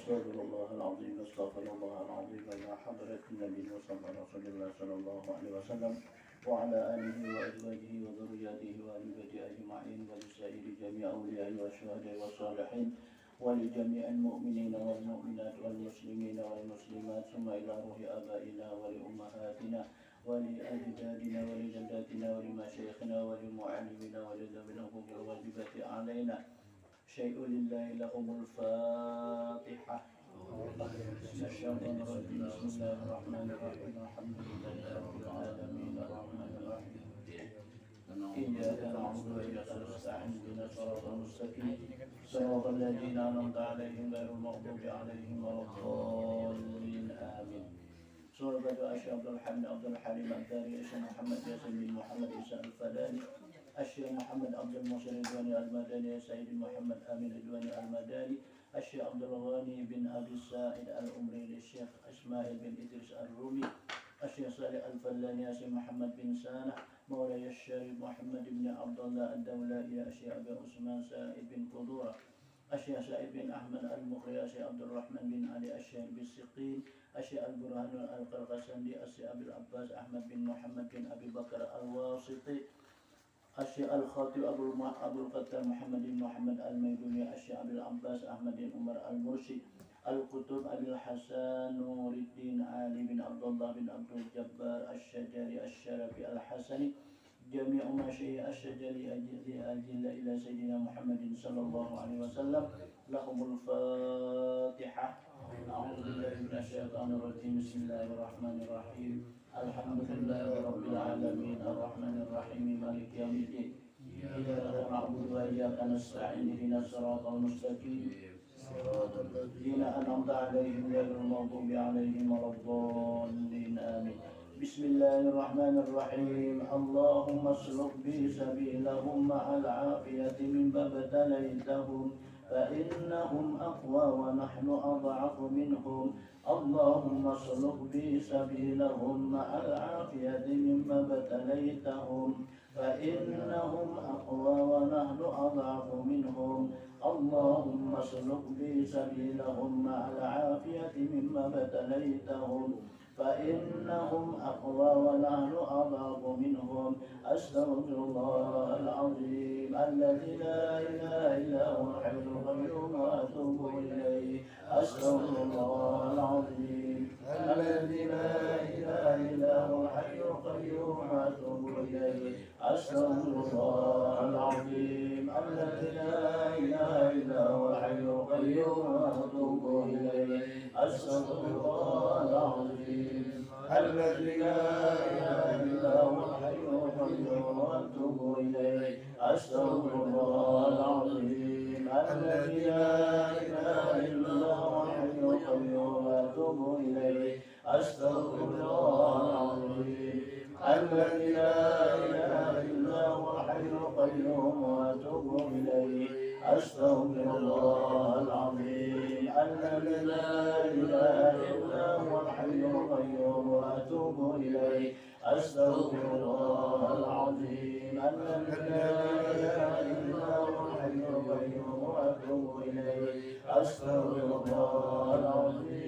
أستغفر الله العظيم أستغفر الله العظيم إلى حضرة النبي المصطفى رسول الله صلى الله عليه وسلم وعلى آله وأزواجه وذرياته وآل بيته أجمعين ولسائر جميع أوليائه والشهداء والصالحين ولجميع المؤمنين والمؤمنات والمسلمين والمسلمات ثم إلى روح آبائنا ولأمهاتنا ولأجدادنا ولجداتنا ولمشايخنا ولمعلمنا ولذوي الحقوق الواجبة علينا شيء لله لهم الفاتحة. الشيطان الرجيم بسم الله الرحمن الرحيم الحمد لله رب العالمين الرحمن الرحيم إياك نعبد وإياك نستعين اهدنا الصراط المستقيم صراط الذين أنعمت عليهم غير المغضوب عليهم ولا الضالين آمين. Surah Asy'ad Abdul Hamid Abdul Halim Al-Dari Asy'ad Muhammad Yasin bin Muhammad Isa Al-Fadani Asy'ad Muhammad Abdul Muhsin Ridwani Al-Madani Sayyid Muhammad Amin Ridwani Al-Madani Asy'ad Abdul Ghani bin Abi Sa'id Al-Umri Syekh Ismail bin Idris Al-Rumi Asy'ad Salih Al-Fallani Asy'ad Muhammad bin Sanah Maulay Syarif Muhammad bin Abdullah Ad-Dawlai Asy'ad Abu Usman Sa'id bin Qudura Asy'ad Sa'id bin Ahmad Al-Mukhri Asy'ad Abdul Rahman bin Ali Asy'ad bin Siqin Asy'ad Al-Burhan Al-Qarqasandi Asy'ad Abil Abbas Ahmad bin Muhammad bin Abi Bakar Al-Wasiti Asy'ad Al-Khatib Abul Qattan Muhammad bin Muhammad Al-Maiduni Asy'ad Abil Abbas Ahmad bin Umar Al-Mursi Al-Qutub Abil Hasan Nuruddin Ali bin Abdullah bin Abdul Jabbar Asy-Syajari Asy-Syarafi Al-Hasani Jami'u Masyayikh Asy-Syajari Ajilla ila Sayyidina Muhammadin sallallahu alaihi wasallam lahumul Fatihah. أعوذ بالله من الشيطان الرجيم بسم الله الرحمن الرحيم الحمد لله رب العالمين الرحمن الرحيم مالك يوم الدين إياك نعبد وإياك نستعين اهدنا الصراط المستقيم صراط الذين أنعمت عليهم غير المغضوب عليهم ولا الضالين آمين. بسم الله الرحمن الرحيم اللهم اسلك بي سبيلهم مع العافية مما ابتليتهم فإنهم أقوى ونحن أضعف منهم اللهم اسلك بي سبيلهم مع العافية مما ابتليتهم فإنهم أقوى ونحن أضعف منهم اللهم اسلك بي سبيلهم مع العافية مما ابتليتهم فإنهم أقوى ونحن أضعف منهم أستغفر الله العظيم الذي لا إله إلا هو الحي القيوم وأتوب إليه أستغفر الله العظيم الذي لا إله إلا هو الحي القيوم وأتوب إليه أستغفر الله العظيم الذي لا إله إلا هو الحي القيوم وأتوب إليه أستغفر الله العظيم الذي لا إله إلا هو الحي القيوم وأتوب إليه أستغفر الله العظيم الذي لا إله إلا هو الحي القيوم وأتوب إليه أستغفر الله العظيم الذي لا إله إلا هو الحي القيوم وأتوب إليه أستغفر الله العظيم الذي لا إله إلا هو الحي القيوم وأتوب إليه أستغفر الله العظيم الذي لا إله إلا هو الحي القيوم وأتوب إليه أستغفر الله العظيم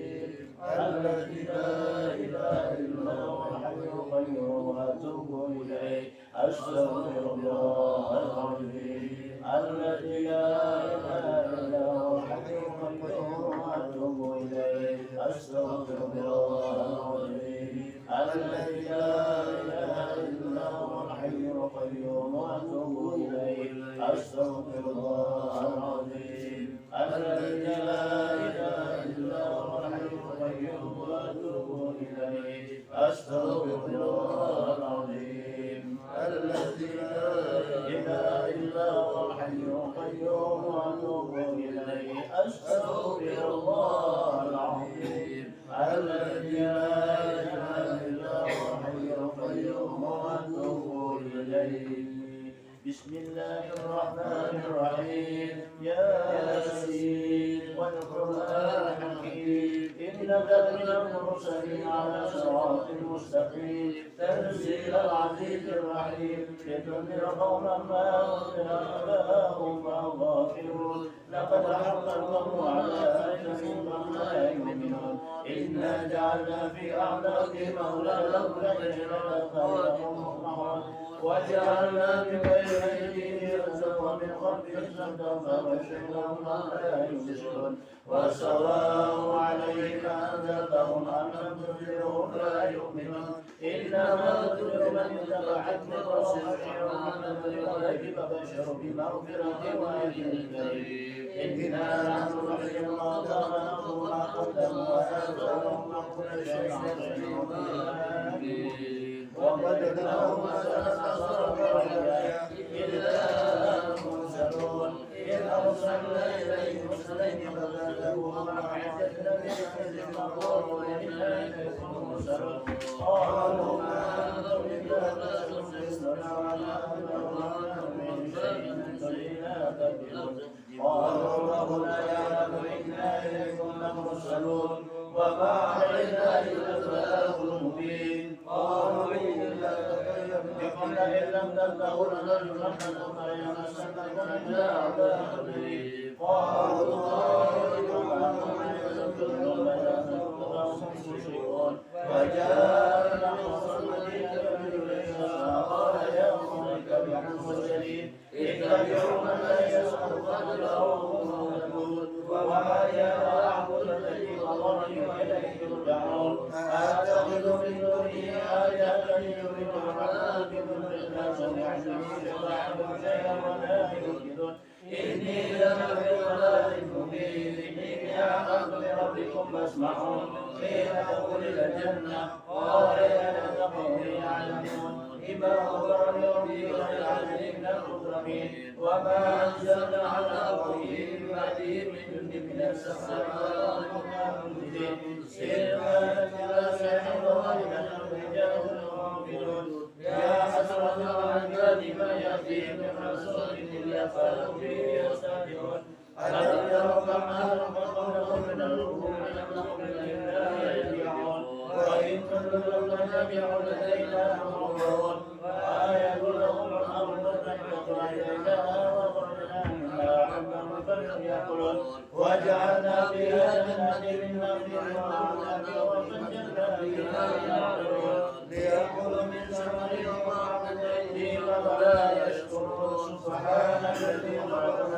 الذي لا إله إلا هو الحي القيوم وأتوب إليه أستغفر الله العظيم الذي لا إله إلا هو الحي القيوم وأتوب إليه أستغفر الله العظيم الذي لا إله إلا هو الحي القيوم وأتوب إليه أستغفر الله العظيم الذي لا إله إلا هو الحي القيوم وأتوب إليه أستغفر الله العظيم الذي لا إله إلا هو الحي القيوم وأتوب إليه أستغفر الله العظيم الذي لا إله إلا هو الحي القيوم وأتوب إليه. بسم الله الرحمن الرحيم ياسين والقرآن الحكيم إنك من المرسلين على صراط مستقيم تنزيل العزيز الرحيم لتنذر قوما ما أنزل آباؤهم فهم غافلون لقد حق القول على أكثرهم إنا جعلنا في أعناقهم أغلالا وجعلنا من بين أيديهم سدا ومن خلفهم سدا فبشرناهم لا يبصرون وسواء عليهم أنذرتهم أم لم تنذرهم لا يؤمنون إنما تنذر من اتبع الذكر وخشع ويجب بشر بمغفرة وأجر كريم إنا نحن نحيي الموتى ونكتب ما قدموا وآثارهم وكل شيء وقدرناهم إلا المرسلون إذ أرسلنا إليهم اثنين فكذبوهما وعددنا بأنزل قالوا إنا إليكم مرسلون قالوا ما أنتم إلا بشر مثلنا وما أنتم من شيء إلا تكذبون قالوا ربنا يعلم إنا إليكم لمرسلون وما علينا إلا البلاغ المبين قالوا بكم لئن لم تنتهوا لنرجمنكم وليمسنكم منا عذاب أليم قالوا طائركم معكم إن ذكرتم بل أنتم قوم مشركون وجاء نحو المدينة إليها قال يا قوم اتبعوا المرسلين اتبعوا من لا يسأل قدره وما كان أعبد الذي فطرني وإليه ترجعون أتخذ من دونه آلهة يريدون عذاب بضر لا سمعت شفاعة شيئا ولا ينقذون إني لمن ضلال مبين إني آمنت بربكم فاسمعون قيل ادخل الجنة قال يا قوم يعلمون بما أخبرني ربي غير عدل من المكرمين وما أنزلنا على قومه من بعده من جند من السماء وما منزلين إلا إذا سمعوا غيبا رجال غافلون يا حسرة على العباد ما يأتيهم من رسول إلا قالوا به يستهزئون ألم يروا كم أهلكنا من القرون يملكون إلا يرجعون وإن كنتم جميع لدينا محضرون وآية لهم الأرض تنبت إليها وخرجنا منها حبا فليأكلون وجعلنا فيها جنات من نخيل وأعناب وفجرنا فيها يعقلون ليأكلوا من ثمره ومن أيديهم ولا يشكرون سبحان الذي خلق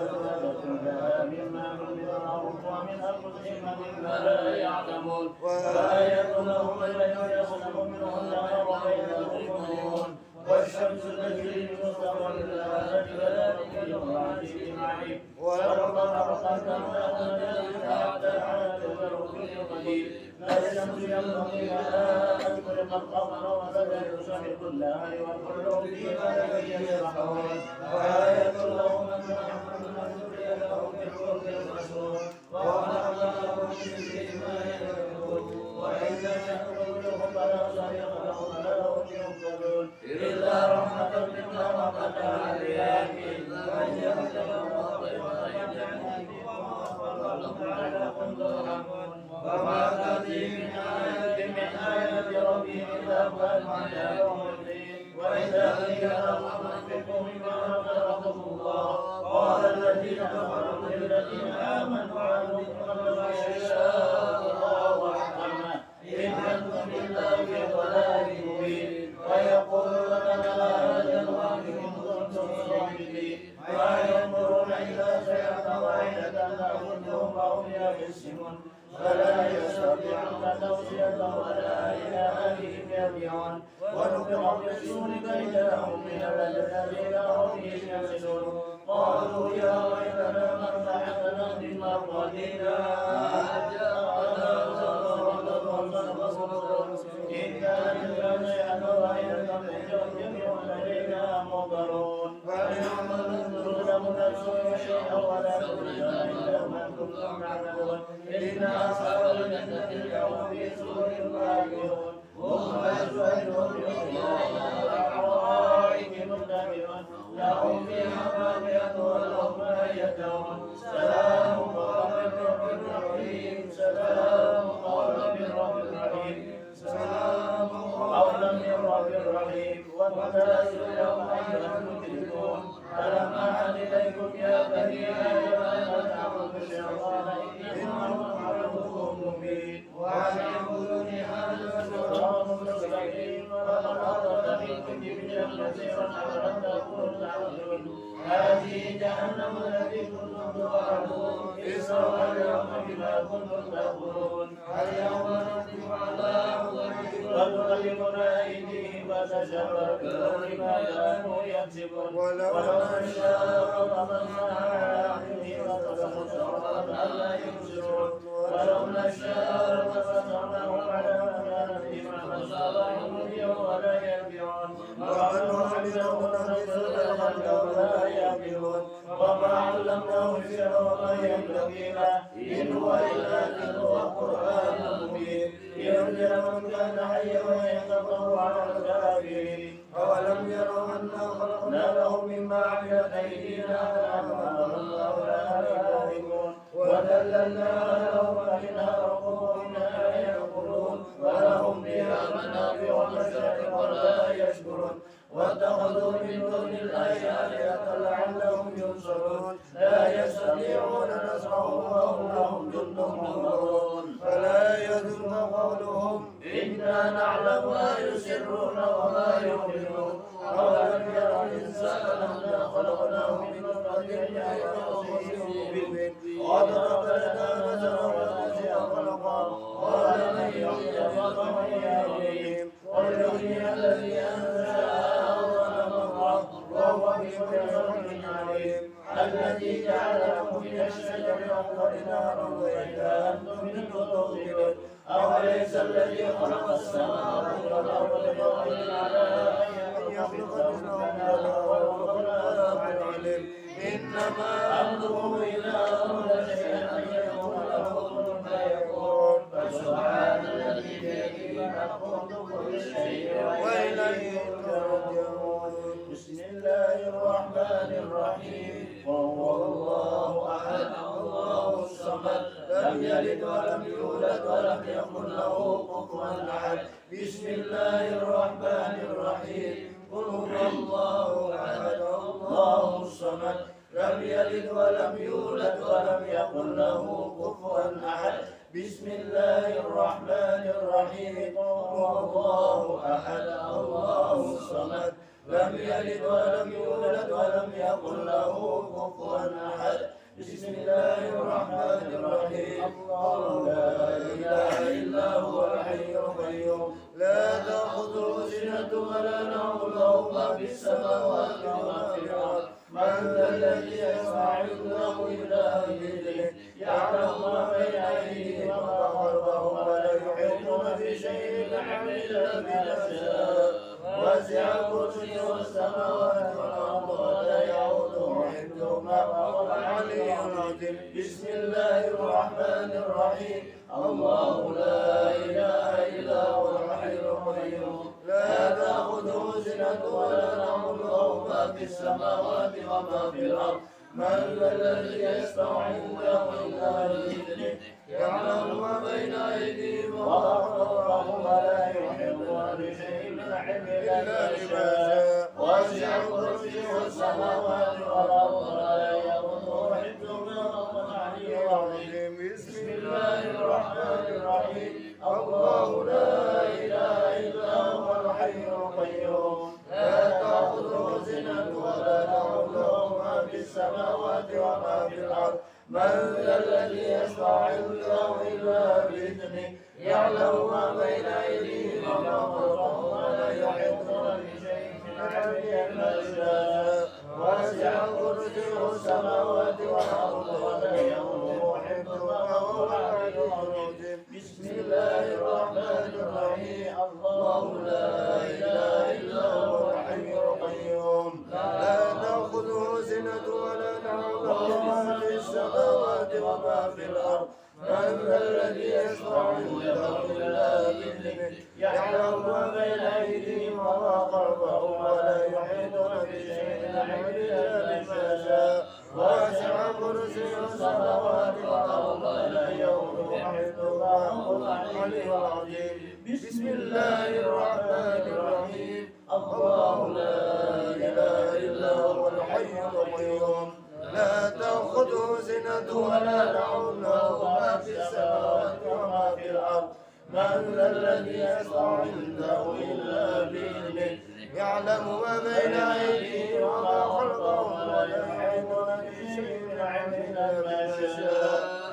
لكم لها مما من الأرض ومن أنفسهم مما لا يعلمون وآية لهم الليل يسلك منه النهار وبينهم يوم والشمس تجري لمستقر لها كذلك العزيز العليم والقمر قدرناه منازل حتى عاد كالركن القديم لا الشمس ينبغي لها أن تدرك القمر ولا يسبق النهار وكل في فلك يسبحون وآية لهم أن ذري لهم بالفلك المشهور وخلق لهم من مثله ما يدعون وإن يأكلهم فلا صديق لهم ولا هم ينقذون إلا رحمة منا وقد عليها وما تأتي من آية ربهم إلا فاتحة يوم الدين وإذا قيل لهم أنفقوا مما رزقكم الله قال الذين كفروا للذين آمنوا عنهم ما يشاء الله وحكما إن أنتم إلا في ضلال مبين ويقولون ما هذا الوعد إن كنتم صادقين ما ينظرون إلا سيئة واحدة نعبدهم وهم يخصمون فلا يستطيعون توصية ولا إلى أهلهم يرجعون ونفخ في الصور فإذا هم من الأجداث إذا هم ينسلون قالوا يا ويلنا من بعثنا من مرقدنا جاءنا إنا لله واحدة جميع لدينا مضرون فليعمل ظلم نفس شيئا ولا تجزون إلا ما كنتم تعملون إن أصحاب الجنة اليوم في سرور راكبون هم أزواجهم يطيعون الأرائك متكئون لهم فيها فاكهة ولهم ما يدعون سلام قولا من رب رحيم سلام قولا من رب رحيم سلام قولا من رب رحيم وامتازوا اليوم أيها المجرمون ألم أعهد إليكم يا بني آدم أن تعبدوا الشيطان إنه عدو مبين تنسون اليوم بما كنتم تكفرون اليوم نختم على أفواههم وتكلمنا أيديهم وتشهد أرجلهم بما كانوا يكسبون ولو نشاء لطمسنا على أعينهم فتصدقوا ألا يبصرون ولو نشاء لطمسناهم على مكانتهم فأصابهم اليوم ولا يرجعون ومن علمه نحدث بالخلق ولا يعقلون وما علمناه الشعر وما ينبغي له إن هو إلا ذكر وقرآن مبين لينذر من كان حيا ويحفظه على الكافرين أولم يروا أنا خلقنا لهم مما عملت أيدينا أنعاما الله لا يعلمون وذللناها لهم فمنها ركوبهم ومنها يأكلون ولهم فيها منافع ومشارب ولا يشكرون واتخذوا من دون الله آلهة لعلهم ينصرون لا يستطيعون نصرهم وهم لهم جند محضرون فلا يذل قولهم إنا نعلم ما يسرون وما يعلنون أولم يرى الإنسان أنا خلقناه من نطفة مبين وضرب لنا مثلا ونسي خلقه قال من يحيي العظام وهي رميم قل يحيي الذي أنشأها أول مرة وهو بكل خلق عليم الذي جعل لكم من الشجر الأخضر نارا وإذا أنتم منه توقدون أوليس الذي خلق السماوات والأرض بقادر على أن يخلق مثلنا وهو العليم إنما أمره إذا أراد شيئا أن يقول له كن فيكون فسبحان الذي بيده ملكوت كل شيء وإليه ترجعون بسم الله الرحمن الرحيم وهو الله أحد الله الصمد لم يلد ولم يولد ولم يكن له كفوا أحد بسم الله الرحمن الرحيم قل هو الله أحد الله الصمد لم يلد ولم يولد ولم يكن له كفوا أحد بسم الله الرحمن الرحيم قل هو الله أحد الله الصمد لم يلد ولم يولد ولم يكن له كفوا أحد بسم الله الرحمن الرحيم الله لا إله إلا هو الحي القيوم لا تأخذه سنة ولا نوم له ما في السماوات وما في الأرض من ذا الذي يشفع عنده إلا بإذنه يعلم ما بين أيديهم وما خلفهم ولا يحيطون بشيء من علمه إلا بما شاء وسع كرسيه السماوات والأرض ولا يعوده حفظهما وهو العلي العظيم بسم الله الرحمن الرحيم الله لا إله إلا هو الحي القيوم لا تأخذه سنة ولا نوم له ما في السماوات وما في الأرض من ذا الذي يشفع عنده إلا بإذنه يعلم ما بين أيديهم وما خلفهم ولا يحيطون بشيء من علمه إلا بما شاء وسع كرسيه السماوات والأرض ولا يئوده حفظهما وهو العلي العظيم بسم الله الرحمن الرحيم الله لا إله إلا هو الحي القيوم لا تأخذه سنة ولا نوم له ما في السماوات وما في الأرض من ذا الذي يشفع عنده إلا بإذنه يعلم ما بين أيديهم وما خلفهم ولا يحيطون بشيء من علمه إلا شاء وسع كرسيه السماوات والأرض ولا يئوده حفظهما وهو العلي العظيم بسم الله الرحمن الرحيم الله لا إله إلا هو الحي القيوم لا تأخذه سنة ولا نوم له ما في السماوات وما في الأرض من ذا الذي يشفع عنده إلا بإذنه يعلم ما بين أيديهم وما خلفهم ولا يحيطون بشيء من علمه إلا بما شاء وسع كرسيه السماوات والأرض ولا يؤوده حفظهما وهو العلي العظيم بسم الله الرحمن الرحيم الله لا إله إلا هو الحي القيوم لا تأخذه سنة ولا نوم له ما في السماوات وما في الأرض من ذا الذي يشفع عنده إلا بإذنه يعلم ما بين أيديهم وما خلفهم ولا يحيطون بشيء من علمه إلا بما شاء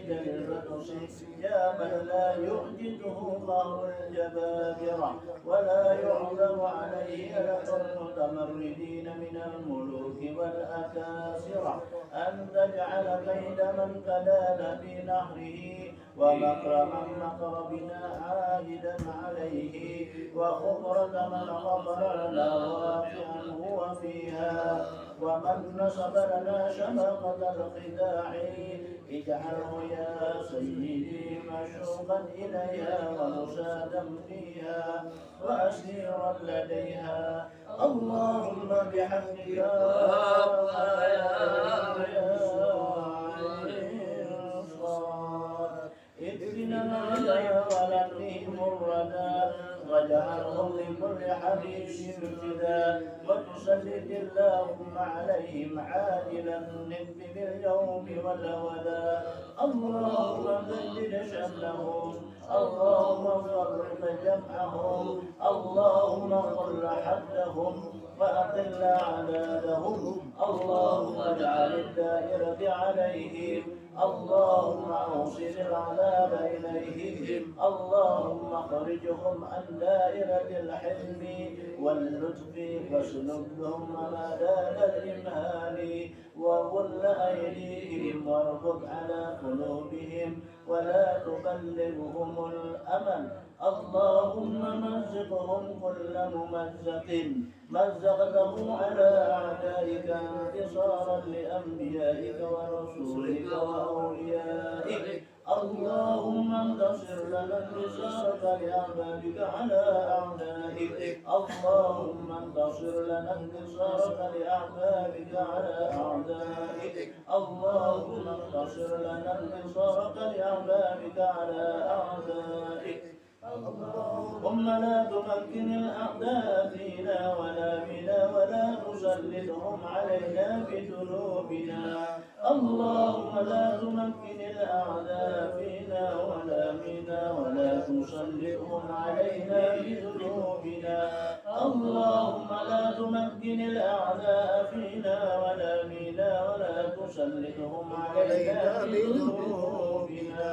شديد البطش يا من لا يعجزه قهر الجبابرة ولا يعذر عليه لك المتمردين من الملوك والأكاسرة أن تجعل كيد من كلان في نحره ومكر من مكر بنا عائدا عليه وخبرة من غفر لنا واقعا هو فيها ومن نصب لنا شمقة الخداع اجعله يا سيدي مشوقا إليها ومسادا فيها وأسيرا لديها اللهم بحمدك يا اكفنا الردى ولقهم الردى واجعلهم لكل حبيب فدا وتسلط اللهم عليهم عاجلا النب باليوم والودى اللهم بدل شملهم اللهم فرق جمعهم اللهم قل حدهم وأقل عدادهم اللهم اجعل الدائرة عليهم اللهم اوصل العذاب إليهم اللهم اخرجهم عن دائرة الحلم واللطف واسلبهم منادات الإمهال وغل أيديهم واربط على قلوبهم ولا تبلغهم الأمل اللهم مزقهم كل ممزق مزقته على أعدائك انتصارا لأنبيائك ورسولك وأوليائك اللهم انتصر لنا انتصارك لأعدائك على أعدائك اللهم انتصر لنا انتصارك لأعدائك على أعدائك اللهم انتصر لنا انتصارك لأعدائك على أعدائك اللهم لا تمكن الأعداء فينا ولا بنا ولا تسلطهم علينا بذنوبنا اللهم لا تمكن الأعداء فينا ولا بنا ولا تسلطهم علينا بذنوبنا اللهم لا تمكن الأعداء فينا ولا بنا ولا تسلطهم علينا بذنوبنا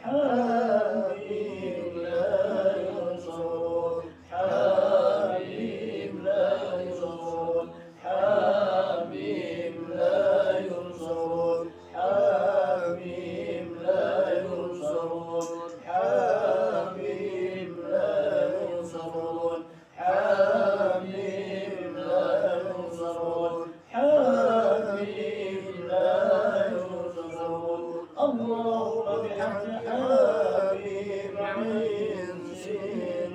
حبيب لا ينصرون حبيب لا ينصرون حبيب لا ينصرون حبيب لا ينصرون حبيب لا ينصرون حبيب لا ينصرون حبيب لا ينصرون اللهم بحق حبيب عين سين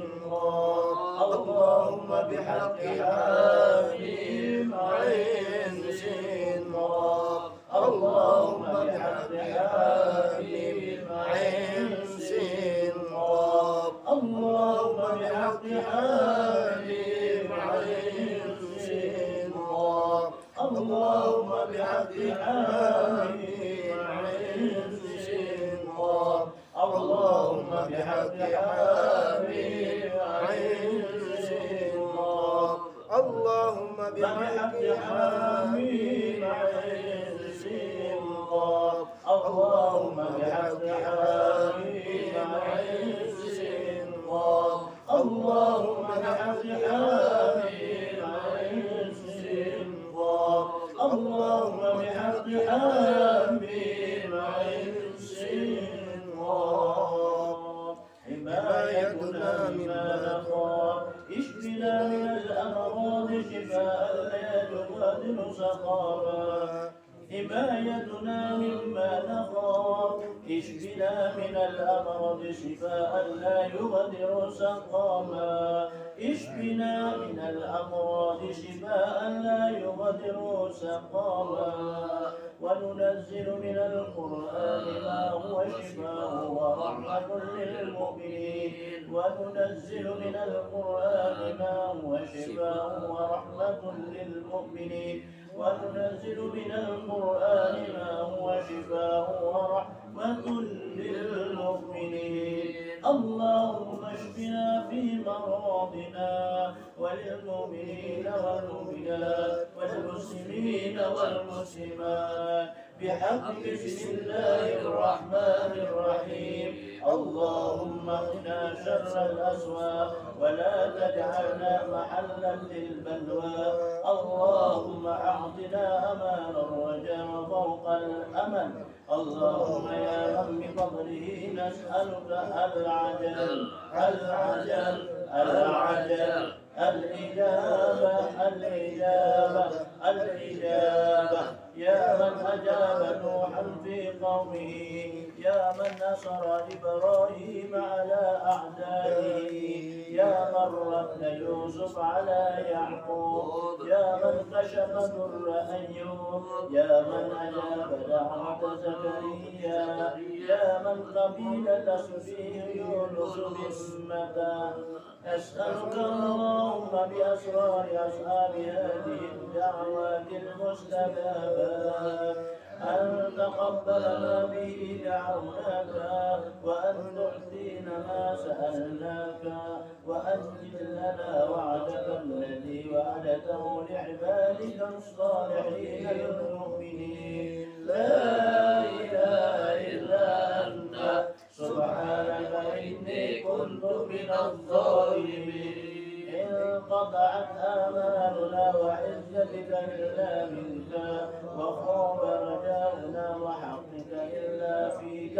اللهم بحق حبيب عين سين اللهم بحق حبيب عين سين اللهم بحق حبيب عين سين اللهم بحق حبيب عين سين اللهم بحق حبيب عين سين اللهم بحق حبيب عين سين اللهم بحق حبيب عين سين اللهم بحق حبيب عين سين اللهم بحق حبيب عين سين حمايتنا مما نخاف اشفنا من الأمراض شفاء لا يغادر سقاما حمايتنا مما نخاف اشفنا من الأمراض شفاء لا يغادر سقاما اشفنا من الأمراض شفاء لا يغادر سقاما وننزل من القرآن ما هو شفاء ورحمة للمؤمنين وننزل من القرآن ما هو شفاء ورحمة للمؤمنين وننزل من القرآن ما هو شفاء ورحمة للمؤمنين اللهم اشفنا في مرضنا وللمؤمنين والمؤمنات والمسلمين والمسلمات بحق بسم الله الرحمن الرحيم. اللهم قنا شر الأسواق ولا تجعلنا محلا للبلوى. اللهم أعطنا أمان الرجاء فوق الأمل. اللهم يا من بفضله نسألك العجل العجل العجل الإجابة الإجابة الإجابة. يا من أجاب نوحا في قومه، يا من نصر إبراهيم على أعدائه، يا من رد يوسف على يعقوب، يا من كشف ضر أيوب، يا من أجاب دعوة زكريا، يا من قبيلة سفيه يونس بسمته. أسألك اللهم بأسرار أصحاب هذه الدعوات المستجابات أن تقبل ما به دعوناك، وأن تعطينا ما سألناك، وأنجز لنا وعدك الذي وعدته لعبادك الصالحين المؤمنين. لا إله إلا أنت سبحانك إني كنت من الظالمين. انقطعت آمالنا وعزتك إلا منك، وخاب رجاؤنا وحقك إلا فيك.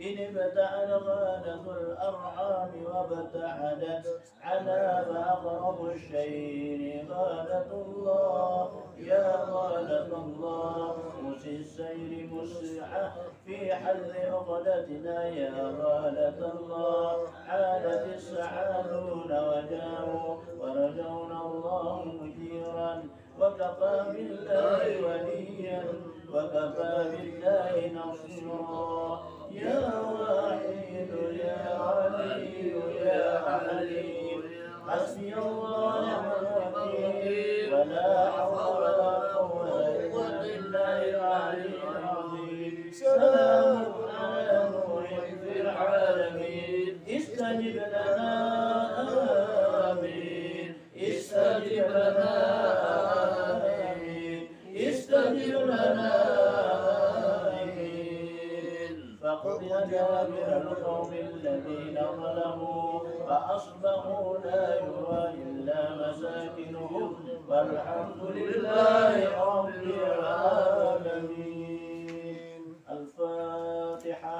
إن ابتعد غادة الأرحام وابتعدت عناب أقرب الشيء غادة الله. يا غادة الله مسي السير مسرعة في حل عقدتنا. يا غادة الله عادت السعادون وجاءوا ورجونا الله مجيرا. وكفى بالله وليا وكفى بالله نصيرا. يا واحد يا علي يا حليم حسبي الله ونعم الوكيل. ولا حول ولا قوة إلا بالله العلي العظيم. سلام على نوح في العالمين. استجب لنا آمين. استجب لنا آمين. استجب لنا آمين. فقد دابر القوم الذين ظلموا فأصبحوا لا يرى إلا مساكنهم. والحمد لله رب العالمين. الفاتحة.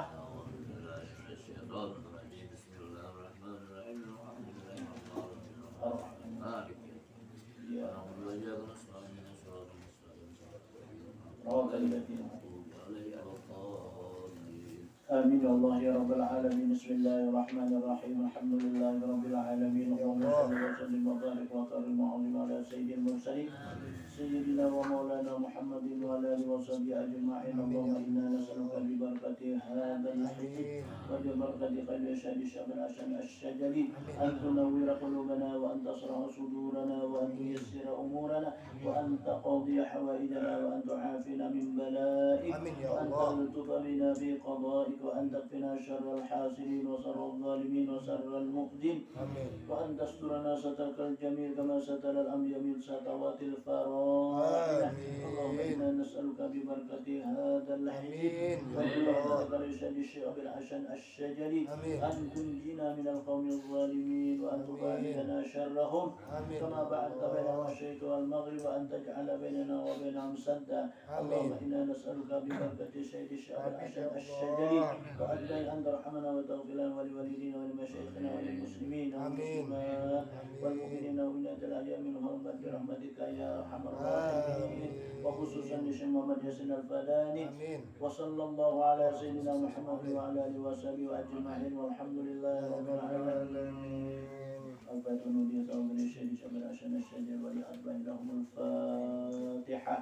آمين يا الله يا رب العالمين. بسم الله الرحمن الرحيم. الحمد لله رب العالمين. اللهم صل وسلم وبارك وكرم وعظم على سيد المرسلين سيدنا ومولانا محمد وعلى آله وصحبه أجمعين. اللهم إنا نسألك ببركة هذا الحديث وببركة خير شهد الشهر العشر الشجري أن تنور قلوبنا وأن تصرع صدورنا وأن تيسر أمورنا وأن تقضي حوائجنا وأن تعافينا من بلائك وأن تلطف بنا في قضائك وأن تكفنا شر الحاسدين وشر الظالمين وشر المؤذين وأن تسترنا سترك الجميل كما ستر الأنبياء من ستوات الفرائض. اللهم إنا نسألك ببركة هذا الحديث وببركة رشاد الشيخ الحسن الشجري أن تنجينا من القوم الظالمين وأن تباعدنا شرهم كما بعدت بين المشرق والمغرب وأن تجعل بيننا وبينهم سدا. اللهم إنا نسألك ببركة سيد الشيخ الحسن الشجري وأن ترحمنا وتغفر لنا ولوالدينا ولمشايخنا وللمسلمين والمسلمات والمؤمنين والمؤمنات الأحياء منهم برحمتك يا أرحم الراحمين. وخصوصا لشيخ محمد ياسين الفداني. وصلى الله على سيدنا محمد وعلى آله وصحبه أجمعين والحمد لله رب العالمين. الفاتحة نودي ثواب الشهيد شمل عشان الشهيد ولأتبع لهم الفاتحة.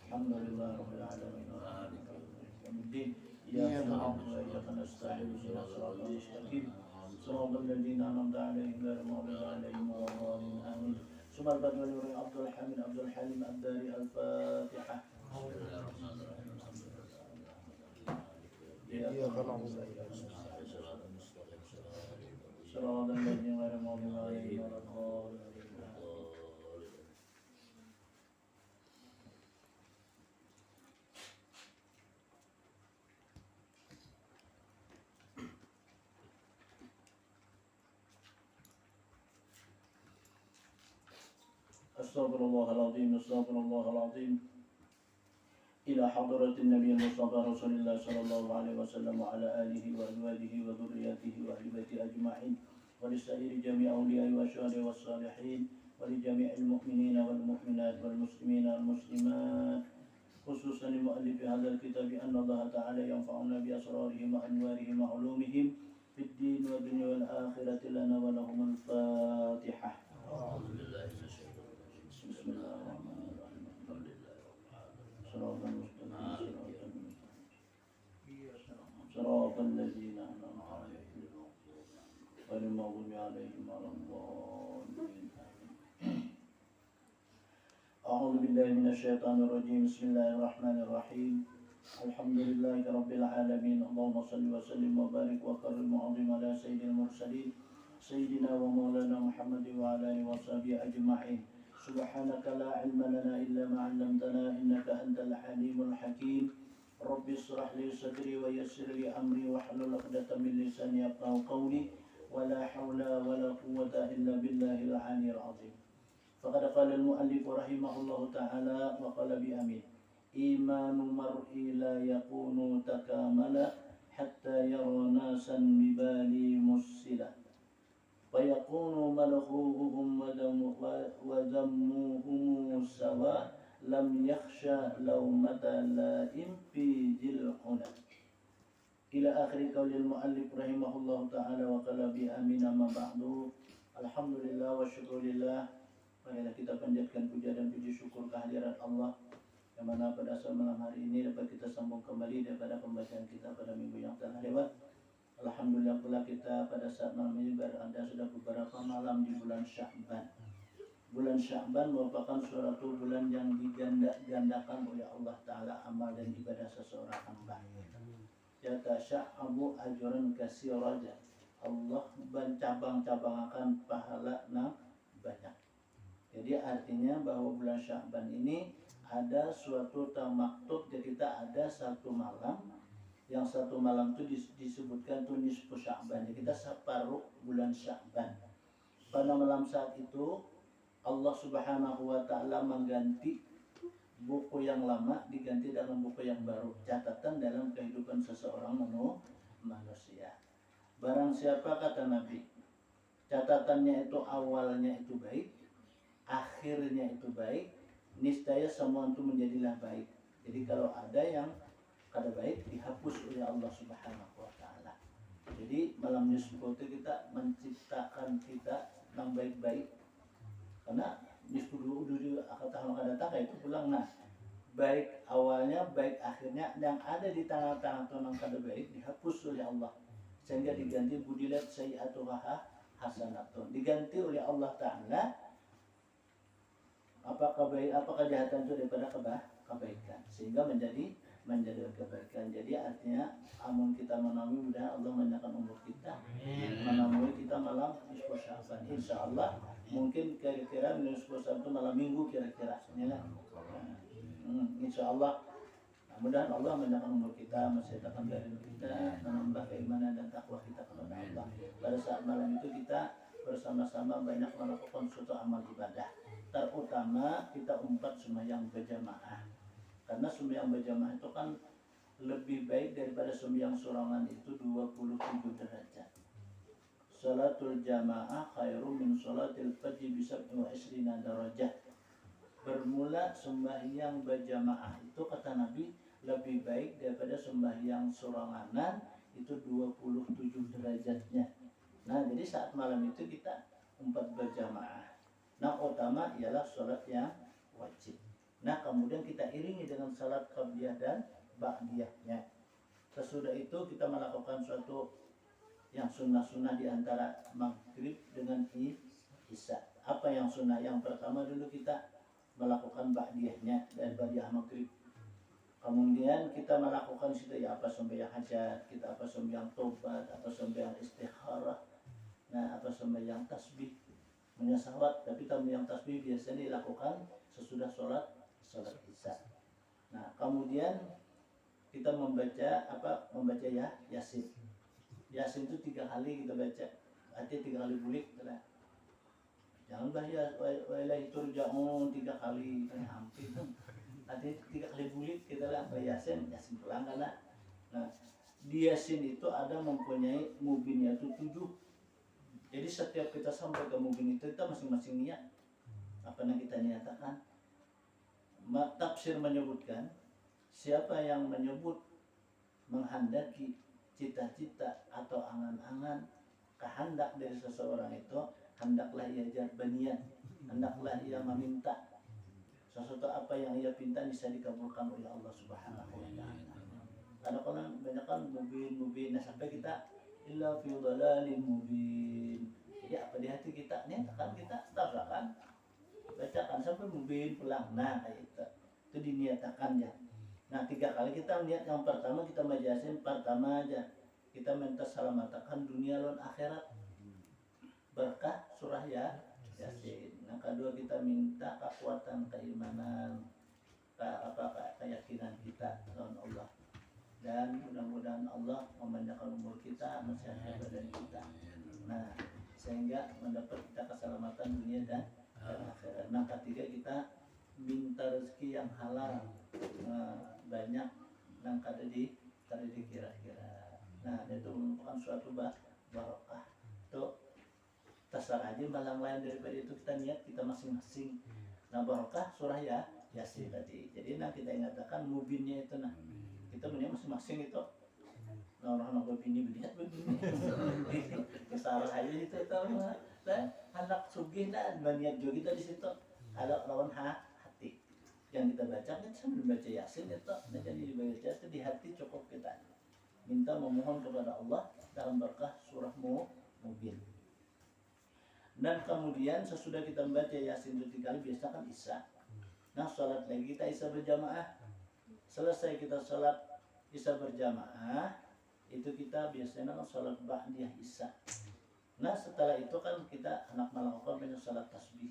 الحمد لله رب العالمين يوم الدين. إياك نعبد وإياك نستعين اهدنا الصراط المستقيم صراط الذين أنعمت عليهم غير المغضوب عليهم ولا الضالين آمين. ثم البدء ولي عبد الحميد عبد الحليم الداري الفاتحة. إياك نعبد صراط الذين غير المغضوب عليهم ولا الضالين. أستغفر الله العظيم أستغفر الله العظيم إلى حضرة النبي المصطفى رسول الله صلى الله عليه وسلم وعلى آله وأزواجه وذرياته وأهل بيته أجمعين ولسائر جميع أولياء والشهداء والصالحين ولجميع المؤمنين والمؤمنات والمسلمين والمسلمات خصوصا لمؤلف هذا الكتاب أن الله تعالى ينفعنا بأسرارهم وأنوارهم وعلومهم في الدين والدنيا والآخرة لنا ولهم الفاتحة. أعوذ بالله من الشيطان الرجيم. بسم الله الرحمن الرحيم. الحمد لله رب العالمين. صراط المستقيم صراط الذين أنعمت عليهم غير المغضوب عليهم ولا الضالين. أعوذ بالله من الشيطان الرجيم. بسم الله الرحمن الرحيم. الحمد لله رب العالمين. اللهم صل وسلم وبارك وكرم وعظم على سيد المرسلين سيدنا ومولانا محمد وعلى آله وصحبه أجمعين. سبحانك لا علم لنا إلا ما علمتنا إنك أنت الحليم الحكيم. رب اشرح لي صدري ويسر لي أمري واحلل عقدة من لساني يفقهوا قولي ولا حول ولا قوة إلا بالله العلي العظيم. فقد قال المؤلف رحمه الله تعالى وقال بأمين إيمان المرء لا يكون تكاملا حتى يرى ناسا ببالي مسلا ويكون ملخوهم وذموهم سواء لم يخشى لومة لائم في ذي الحنى إلى آخر قول المؤلف رحمه الله تعالى وقال بأمين. أما بعد alhamdulillah wa syukurillah. Marilah kita panjatkan puja dan puji syukur kehadirat Allah yang mana pada saat malam hari ini dapat kita sambung kembali daripada pembacaan kita pada minggu yang telah lewat. Alhamdulillah pula kita pada saat malam ini berada sudah beberapa malam di bulan Sya'ban. Bulan Sya'ban merupakan suatu bulan yang diganda-gandakan oleh Allah Ta'ala amal dan ibadah seseorang hamba. Ya tasya'abu ajran kasiraja. Allah mencabang-cabangkan pahala banyak. Jadi artinya bahwa bulan Sya'ban ini ada suatu tamaktub. Jadi kita ada satu malam, yang satu malam itu disebutkan itu nisfu Sya'ban. Jadi kita separuh bulan Sya'ban. Pada malam saat itu Allah Subhanahu wa Ta'ala mengganti buku yang lama diganti dengan buku yang baru, catatan dalam kehidupan seseorang manusia. Barang siapa, kata Nabi, catatannya itu awalnya itu baik, akhirnya itu baik, niscaya semua itu menjadilah baik. Jadi kalau ada yang kada baik dihapus oleh Allah Subhanahu wa Ta'ala. Jadi malam nisfu itu kita menciptakan kita yang baik-baik. Karena nisfu dulu tahun kada datang itu pulang. Nah, baik awalnya, baik akhirnya, yang ada di tengah-tengah itu yang kada baik dihapus oleh Allah. Sehingga diganti budilat sayyi'atuha hasanatun. Diganti oleh Allah Ta'ala apa kejahatan itu daripada kebaikan, sehingga menjadi kebaikan. Jadi artinya amun kita menawi mudah Allah menyatakan umur kita, menawi kita malam nisfu Sya'ban. Insyaallah mungkin kira-kira nisfu Sya'ban itu malam minggu kira-kira. Insyaallah mudah Allah menyatakan umur kita, mensehatkan badan kita, menambah keimanan dan takwa kita kepada Allah. Pada saat malam itu kita bersama-sama banyak melakukan suatu amal ibadah. Terutama kita sembahyang berjamaah. Karena sembahyang berjamaah itu kan lebih baik daripada sembahyang sorangan, itu 27 derajat. Salatul jamaah khairum min salatil fajr bisab'in wa isrina darajat. Bermula sembahyang berjamaah itu kata Nabi lebih baik daripada sembahyang soranganan, itu 27 derajatnya. Nah, jadi saat malam itu kita berjamaah. Nah, utama ialah sholat yang wajib. Nah, kemudian kita iringi dengan salat qabliyah dan ba'diyahnya. Sesudah itu kita melakukan suatu yang sunnah-sunnah di antara maghrib dengan isya. Apa yang sunnah? Yang pertama dulu kita melakukan ba'diyahnya dan ba'diyah maghrib. Kemudian kita melakukan situ ya apa sembahyang hajat, kita apa sembahyang tobat, apa sembahyang istikharah, nah apa sembahyang tasbih, menyesawat. Tapi sembahyang tasbih biasanya dilakukan sesudah sholat isya. Nah kemudian kita membaca yasin. Yasin itu 3 kali kita baca, artinya 3 kali bulik. Jangan bahaya wa ilaihi turja'un 3 kali kan hampir kan. Nanti 3 kali bulit kita lah Yasin pulang karena. Nah, di Yasin itu ada mempunyai mubinnya itu 7. Jadi setiap kita sampai ke mubin itu kita masing-masing niat apa yang kita niatakan. Tafsir menyebutkan siapa yang menyebut menghendaki cita-cita atau angan-angan kehendak dari seseorang itu, hendaklah ia berniat, hendaklah ia meminta sesuatu apa yang ia pinta bisa dikabulkan oleh Allah Subhanahu wa taala. Karena banyak kan mubin, nah sampai kita illa fi dhalalin mubin. Jadi apa di hati kita, niatkan kita tabrakan, bacakan sampai mubin pulang. Nah kayak itu diniatakan ya. Nah 3 kali kita niat, yang pertama kita majasin pertama aja. Kita minta salamatakan dunia dan akhirat. Berkah surah Yasin. Yang kedua kita minta kekuatan keimanan, keyakinan kita lawan Allah. Dan mudah-mudahan Allah memanjangkan umur kita, mensehatkan badan kita. Nah, sehingga mendapat kita keselamatan dunia dan akhirat. Nah, ketiga kita minta rezeki yang halal. Banyak yang kada dikira-kira. Nah, itu merupakan suatu barokah. Itu terserah aja malang lain daripada itu kita niat kita masing-masing. Nah barokah surah Yasin tadi. Jadi nah kita ingatkan mubinnya itu nah kita punya masing-masing itu. Nah orang begini begini. Kesalahan aja itu nah anak sugih dan niat juga kita di situ. Ada lawan hati yang kita baca kan sambil baca Yasin itu. Nah jadi dibaca itu di hati cukup kita minta memohon kepada Allah dalam berkah surah Mubin. Dan kemudian sesudah kita membaca Yasin 3 kali biasa kan Isya. Nah sholat lagi kita Isya berjamaah. Selesai kita sholat Isya berjamaah, itu kita biasanya sholat ba'diyah Isya. Nah setelah itu kan kita anak melakukan banyak sholat tasbih.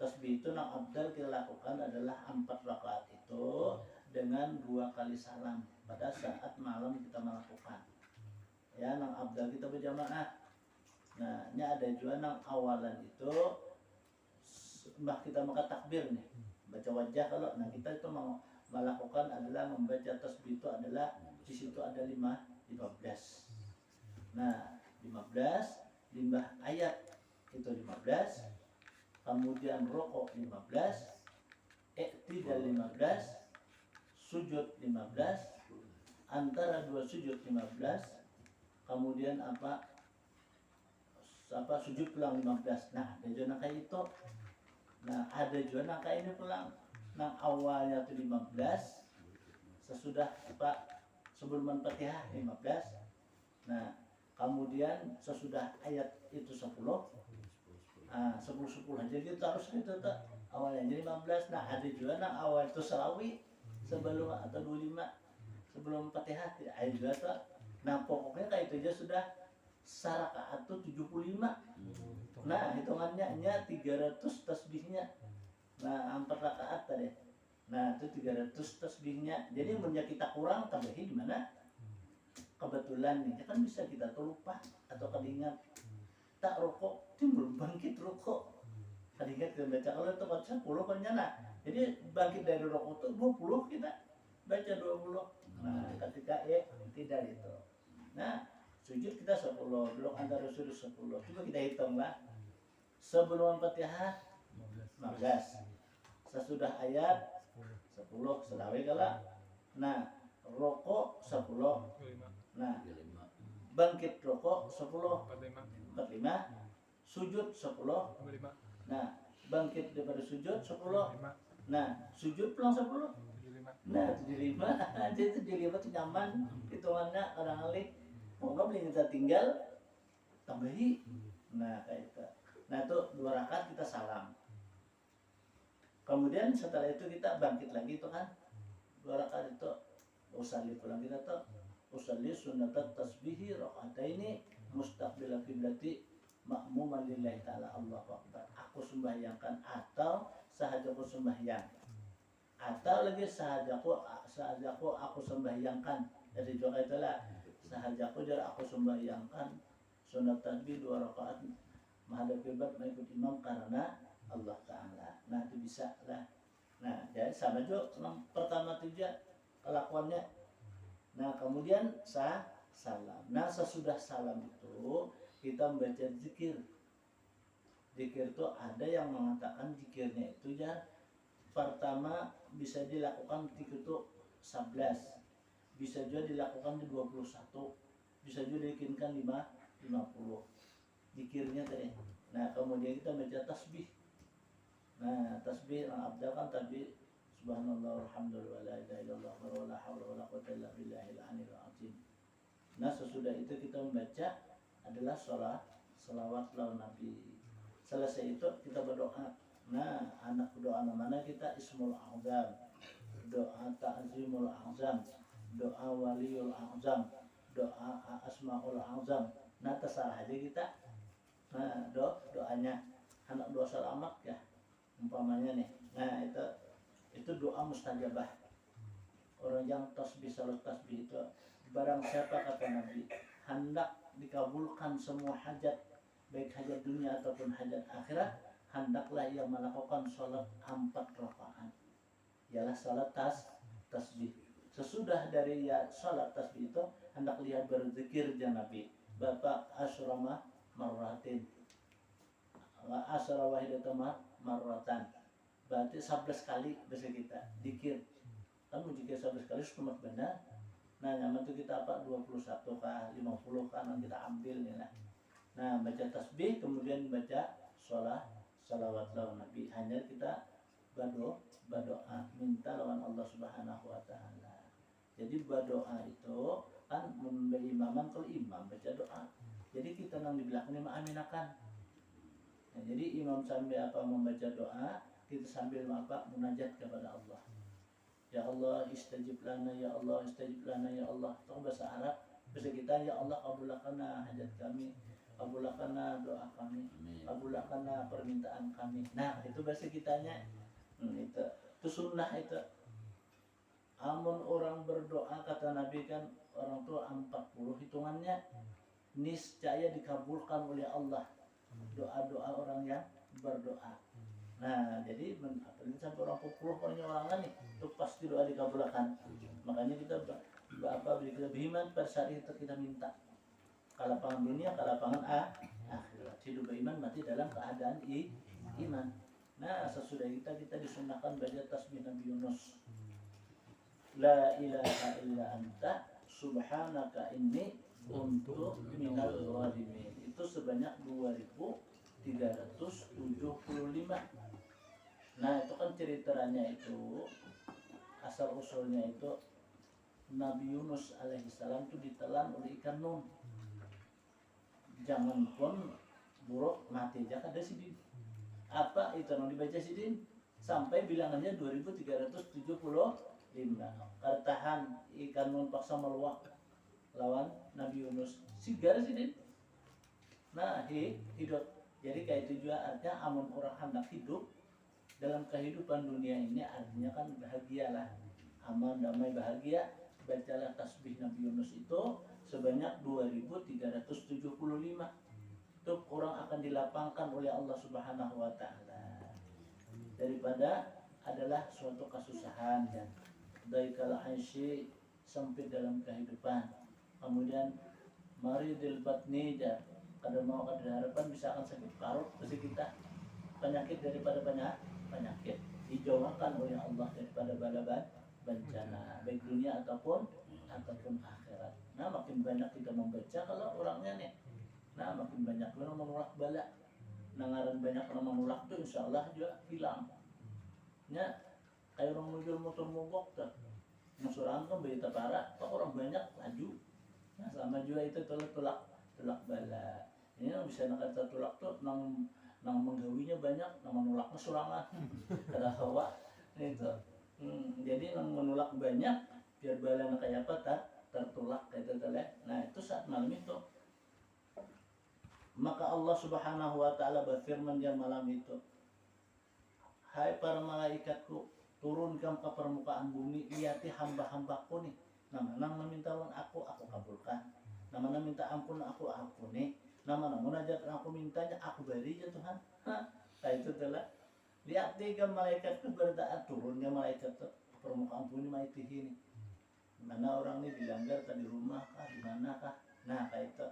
Tasbih itu yang abdal kita lakukan adalah 4 rakaat itu dengan 2 kali salam pada saat malam kita melakukan. Ya, yang abdal kita berjamaah. Nah, ini ada juga yang awalan itu kita maka takbir nih, baca wajah kalau nah kita itu mau melakukan adalah membaca tasbih itu adalah di situ ada 15. Nah, 15 limbah ayat itu 15, kemudian rokok 15, iktidal 15, sujud 15, antara 2 sujud 15, kemudian sujud pulang 15. Nah ada juga kayak itu. Nah ada juga kayak ini pulang. Nah awalnya itu 15, sesudah sebelum Al-Fatihah 15. Nah kemudian sesudah ayat itu 10. 10 aja gitu harus gitu tuh. Awalnya jadi 15. Nah ada juga awal itu selawi sebelum atau 25 sebelum Fatihah ayat juga tuh. Nah pokoknya kayak itu aja sudah sarakaat itu 75. Nah hitungannya 300 tasbihnya. Nah 4 rakaat tadi. Nah itu 300 tasbihnya. Jadi menjadi kita kurang tambahin di mana? Kebetulan nih kan bisa kita lupa atau kedingat. Tak rokok timbul bangkit rokok. Kedingat kita baca kalau itu baca 10 kan nyala. Jadi bangkit dari rokok itu 20 kita baca 20. Nah ketika tidak itu. Nah sujud kita 10, duduk antara sujud 10. Coba kita hitung lah. Sebelum Fatihah 15. Sesudah ayat 10 selawe kala. Nah, rokok 10. Nah, bangkit rokok 10 45. Sujud 10. Nah, bangkit daripada sujud 10. Nah, sujud pulang 10. Nah, 75. Jadi 75 itu nyaman hitungannya orang alik. Pokoknya beli kita tinggal tambahi. Nah kayak itu. Nah itu 2 rakaat kita salam. Kemudian setelah itu kita bangkit lagi itu kan 2 rakaat itu usalli pulang kita tuh usalli sunnatat tasbihi rakaataini mustaqbilal qiblati ma'muman lillahi ta'ala Allahu akbar. Aku sembahyangkan atau sahaja aku sembahyang. Atau lagi sahajaku aku sembahyangkan. Jadi juga itulah sahajaku jar aku sembahyangkan sunat tasbih 2 rakaat menghadap kiblat mengikut imam karena Allah Ta'ala. Nah itu bisa lah. Nah jadi sama juga pertama tujuh kelakuannya. Nah kemudian salam. Nah sesudah salam itu kita membaca zikir. Zikir itu ada yang mengatakan zikirnya itu ya pertama bisa dilakukan itu 11, bisa juga dilakukan di 21, bisa juga dikinkan 50 zikirnya tadi. Nah kemudian kita baca tasbih. Nah tasbih yang abdal kan tasbih subhanallah walhamdulillah la ilaha illallah wa la haula wa la quwwata illa billahil aliyil azim. Nah sesudah itu kita membaca adalah sholawat lawan Nabi. Selesai itu kita berdoa. Nah anak doa mana kita ismul azam, doa ta'zimul azam, doa waliul azam, doa asmaul azam. Nah terserah aja kita. Nah doanya anak doa selamat ya umpamanya nih. Nah itu doa mustajabah. Orang yang tasbih salat tasbih itu barang siapa kata Nabi hendak dikabulkan semua hajat baik hajat dunia ataupun hajat akhirat, hendaklah ia melakukan sholat 4 rakaat. Ialah sholat tasbih. Sesudah dari ya sholat tasbih itu hendak dia berzikir ya Nabi. Bapak asyrama marratin. Asyra wahidatan marratan. Berarti 11 kali bisa kita zikir. Kan zikir 11 kali sudah benar. Nah, nyaman itu kita apa 21 kah 50 kan kita ambil nih lah. Nah, baca tasbih kemudian baca sholawat lawan Nabi. Hanya kita berdoa minta lawan Allah Subhanahu wa taala. Jadi berdoa itu kan memberi imaman kalau imam baca doa. Jadi kita nang di belakang imam aminakan. Nah, jadi imam sambil apa membaca doa, kita sambil apa munajat kepada Allah. Ya Allah istajib lana, ya Allah istajib lana, ya Allah. Itu bahasa Arab. Bahasa kita ya Allah kabulkanlah hajat kami. Kabulkanlah doa kami, kabulkanlah permintaan kami. Nah itu bahasa kitanya. Itu sunnah itu. Amun orang berdoa kata Nabi kan orang tua 40 hitungannya niscaya dikabulkan oleh Allah doa-doa orang yang berdoa. Nah jadi apalagi sampai orang 40 orang nih itu pasti doa dikabulkan. Makanya kita kita beriman pada saat itu kita minta. Kalapangan dunia, kalapangan akhirat. Hidup beriman mati dalam keadaan iman. Nah sesudah kita disunahkan baca tasbih Nabi Yunus. La ilaha illa anta subhanaka inni kuntu minal zalimin. Itu sebanyak 2375. Nah itu kan ceritanya itu asal usulnya itu Nabi Yunus alaihissalam itu ditelan oleh ikan nun. Jangan pun buruk mati aja kada sidin. Apa itu yang dibaca sidin? Sampai bilangannya 2375. Kartahan ikan nun paksa meluak lawan Nabi Yunus. Sigar sidin. Nah hidup. Jadi kayak itu juga artinya amun orang hendak hidup dalam kehidupan dunia ini artinya kan bahagialah. Aman, damai, bahagia. Bacalah tasbih Nabi Yunus itu sebanyak 2375. Itu orang akan dilapangkan oleh Allah Subhanahu wa taala daripada adalah suatu kesusahan dan daikal aishi sempit dalam kehidupan. Kemudian maridil batni dan kada mau ada harapan bisa akan sakit parut pasti kita penyakit daripada penyakit dijauhkan oleh Allah daripada bala bencana baik dunia ataupun akhirat. Nah makin banyak kita membaca kalau orangnya nih, nah makin banyak orang menolak bala. Nangaran banyak orang menolak tuh insya Allah juga hilang. Ya kayak orang muncul motor mogok tuh, musuran kan berita parah, kok orang banyak laju. Nah sama juga itu tulak bala. Ini yang bisa nak kata tulak tuh nang menggawinya banyak, nang menolaknya surangan. Kada hawa itu. Jadi yang menolak banyak biar balanya kayak apa tertolak kayak teteleh. Nah itu saat malam itu maka Allah Subhanahu wa taala berfirman di malam itu, hai para malaikatku turunkan ke permukaan bumi lihati hamba-hambaku nih. Nama meminta aku kabulkan. Nama minta ampun aku ampuni. Nama munajat aku mintanya aku beri ya Tuhan. Nah itu telah lihat tiga malaikat keberadaan turunnya malaikat ke permukaan bumi ini. Mana orang ini dilanggar di rumah kah, di mana kah? Nah kayak itu.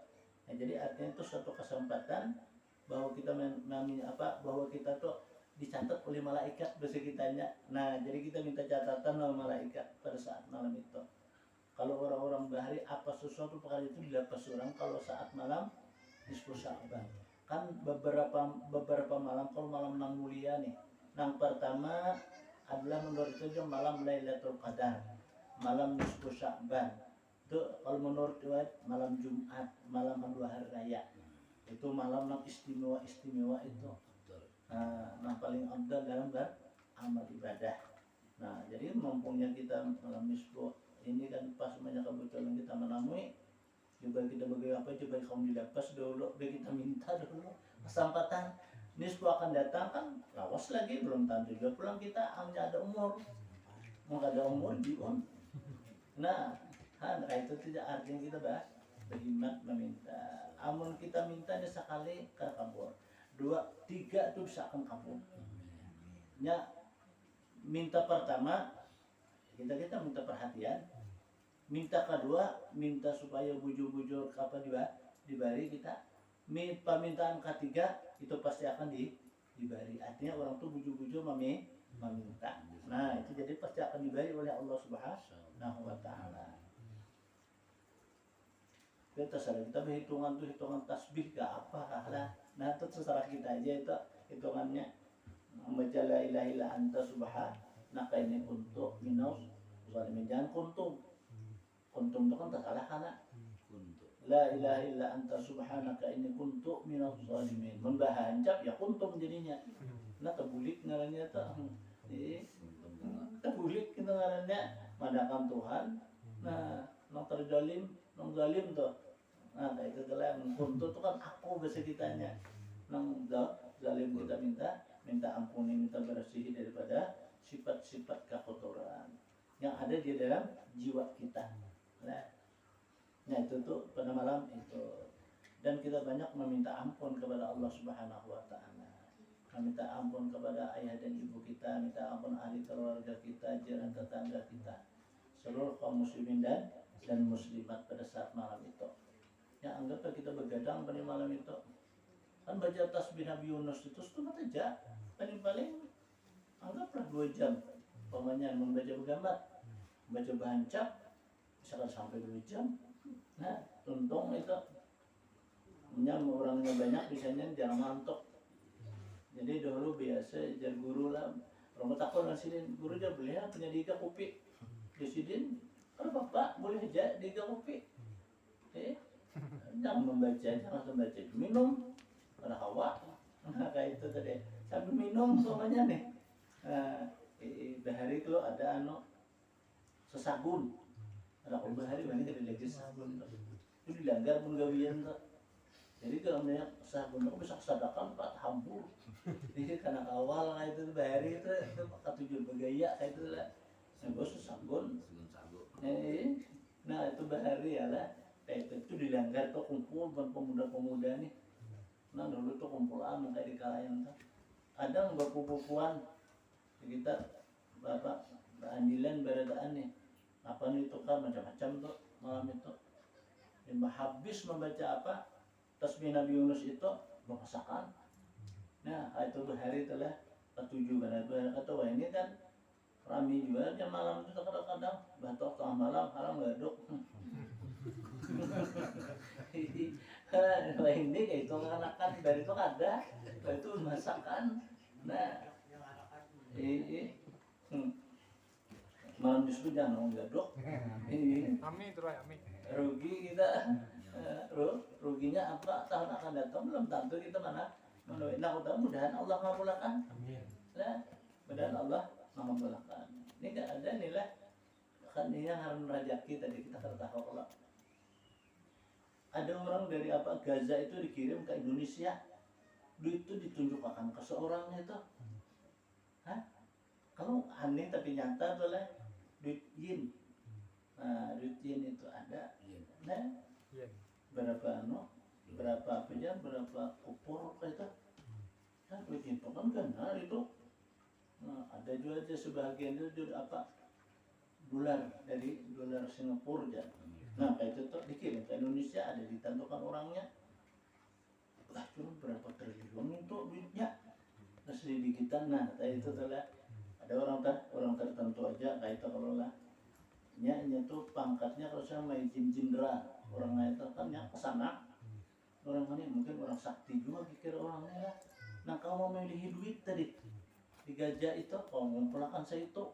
Nah, jadi artinya itu suatu kesempatan bahwa kita bahwa kita tuh dicatat oleh malaikat dosa kitanya. Nah jadi kita minta catatan sama malaikat pada saat malam itu. Kalau orang-orang bahari apa sesuatu perkara itu dilapas orang kalau saat malam nisfu Sya'ban. Kan beberapa malam, kalau malam nang mulia nih. Nang pertama adalah menurut itu malam Lailatul Qadar, malam nisfu Sya'ban. Itu kalau menurut riwayat malam Jumat, malam dua hari raya. Itu malam nang istimewa itu. Nah paling afdal dalam beramal ibadah. Nah jadi mumpungnya kita malam nisfu ini kan pas banyak kebetulan kita menemui, coba kita bagaimana coba kamu dilepas dulu, kita minta dulu kesempatan. Nisfu akan datang kan lawas lagi, belum tentu juga pulang kita hanya ada umur, mau ada umur diun. Nah itu tidak artinya kita berkhidmat meminta. Amun kita mintanya sekali ke kabur, 2, 3 itu bisa akan kabur. Ya minta pertama kita minta perhatian, minta kedua minta supaya bujur-bujur apa diberi kita, permintaan ketiga itu pasti akan diberi. Artinya orang tuh bujur-bujur meminta. Nah itu jadi pasti akan diberi oleh Allah Subhanahu wa Ta'ala. Kita berhitungan tuh hitungan tasbih gak apa lah. Nah itu terserah kita aja itu hitungannya. Membaca la ilaha illa anta subhanaka inni kuntu minaz zalimin. Jangan kuntum itu kan tersalah karena la ilaha illa anta subhanaka inni kuntu minaz zalimin. Membahancap ya kuntum jadinya. Nah terbulik ngarannya tuh. Terbulik kita ngarannya madakan Tuhan. Nah nang terzalim nang zalim tuh. Nah itu adalah yang kuntu itu kan aku bahasa kitanya. Nang zalim kita minta ampuni, minta bersih daripada sifat-sifat kekotoran yang ada di dalam jiwa kita. Nah itu tuh pada malam itu. Dan kita banyak meminta ampun kepada Allah Subhanahu wa Ta'ala. Meminta ampun kepada ayah dan ibu kita, minta ampun ahli keluarga kita, jiran tetangga kita, seluruh kaum muslimin dan muslimat pada saat malam itu. Ya anggaplah kita begadang pada malam itu. Kan baca tasbih Nabi Yunus itu setengah aja, paling-paling anggaplah 2 jam. Pokoknya membaca bergambar, membaca bahancap, misalkan sampai 2 jam. Nah, untung itu orangnya banyak, biasanya jangan mantok. Jadi dahulu biasa jadi guru lah, orang takut nasihin guru aja boleh punya 3 kopi. Disidin, kalau bapak boleh aja 3 kopi. Jangan membaca, minum. Ada hawa, kayak itu tadi sambil minum semuanya nih. Bahari itu ada sesagun, ada bahari banyak dari lagi sesagun itu dilanggar penggawian tuh. Jadi kalau banyak sesagun itu bisa kesadakan Pak hambur. Jadi karena awal kayak itu bahari itu tujuan bergaya kayak itu lah. Yang sesagun. Nah itu bahari ya lah. Kayak itu dilanggar tuh kumpul pemuda-pemuda nih. Nah dulu tuh kumpulan kayak di kalayan tuh. Ada buku-bukuan kita bapak anjilan beradaan nih. Apa nih itu kan macam-macam tuh malam itu. Dan habis membaca apa tasbih Nabi Yunus itu berpasakan. Nah itu hari telah ketujuh karena itu kata wah ini kan rame juga jam malam itu kadang-kadang batok tengah malam haram gaduk. Wah ini kayak itu anakan dari itu ada, itu masakan. Nah, malam justru jangan gadok. Ami terus ami. Rugi kita, ruginya apa? Tahun akan datang belum tentu kita mana. Nah, mudah-mudahan Allah mengabulkan. Amin. Nah, mudah-mudahan Allah mengabulkan. Ini nggak ada nilai. Kan ini yang harus rezeki tadi kita katakan kalau ada orang dari Gaza itu dikirim ke Indonesia, duit itu ditunjukkan ke seorang itu. Kalau aneh tapi nyata tuh lah, duit yin. Nah, duit yin itu ada. Nah, berapa berapa aja, berapa kupur itu kan begitu kan kenal itu. Nah, ada juga aja sebagian itu juga apa dolar dari dolar Singapura ya. Nah kayak itu tuh dikirim ke Indonesia, ada ditentukan orangnya. Lah cuma berapa triliun itu duitnya, nah sedikitan. Nah kayak itu tuh lah, ada orang tertentu aja kayak itu kalau lah nya tuh pangkatnya kalau saya main jenderal orangnya itu kan yang kesana orang ini mungkin orang sakti juga pikir orangnya lah. Nah kalau mau milih duit tadi di gajah itu kalau ngumpulkan saya itu,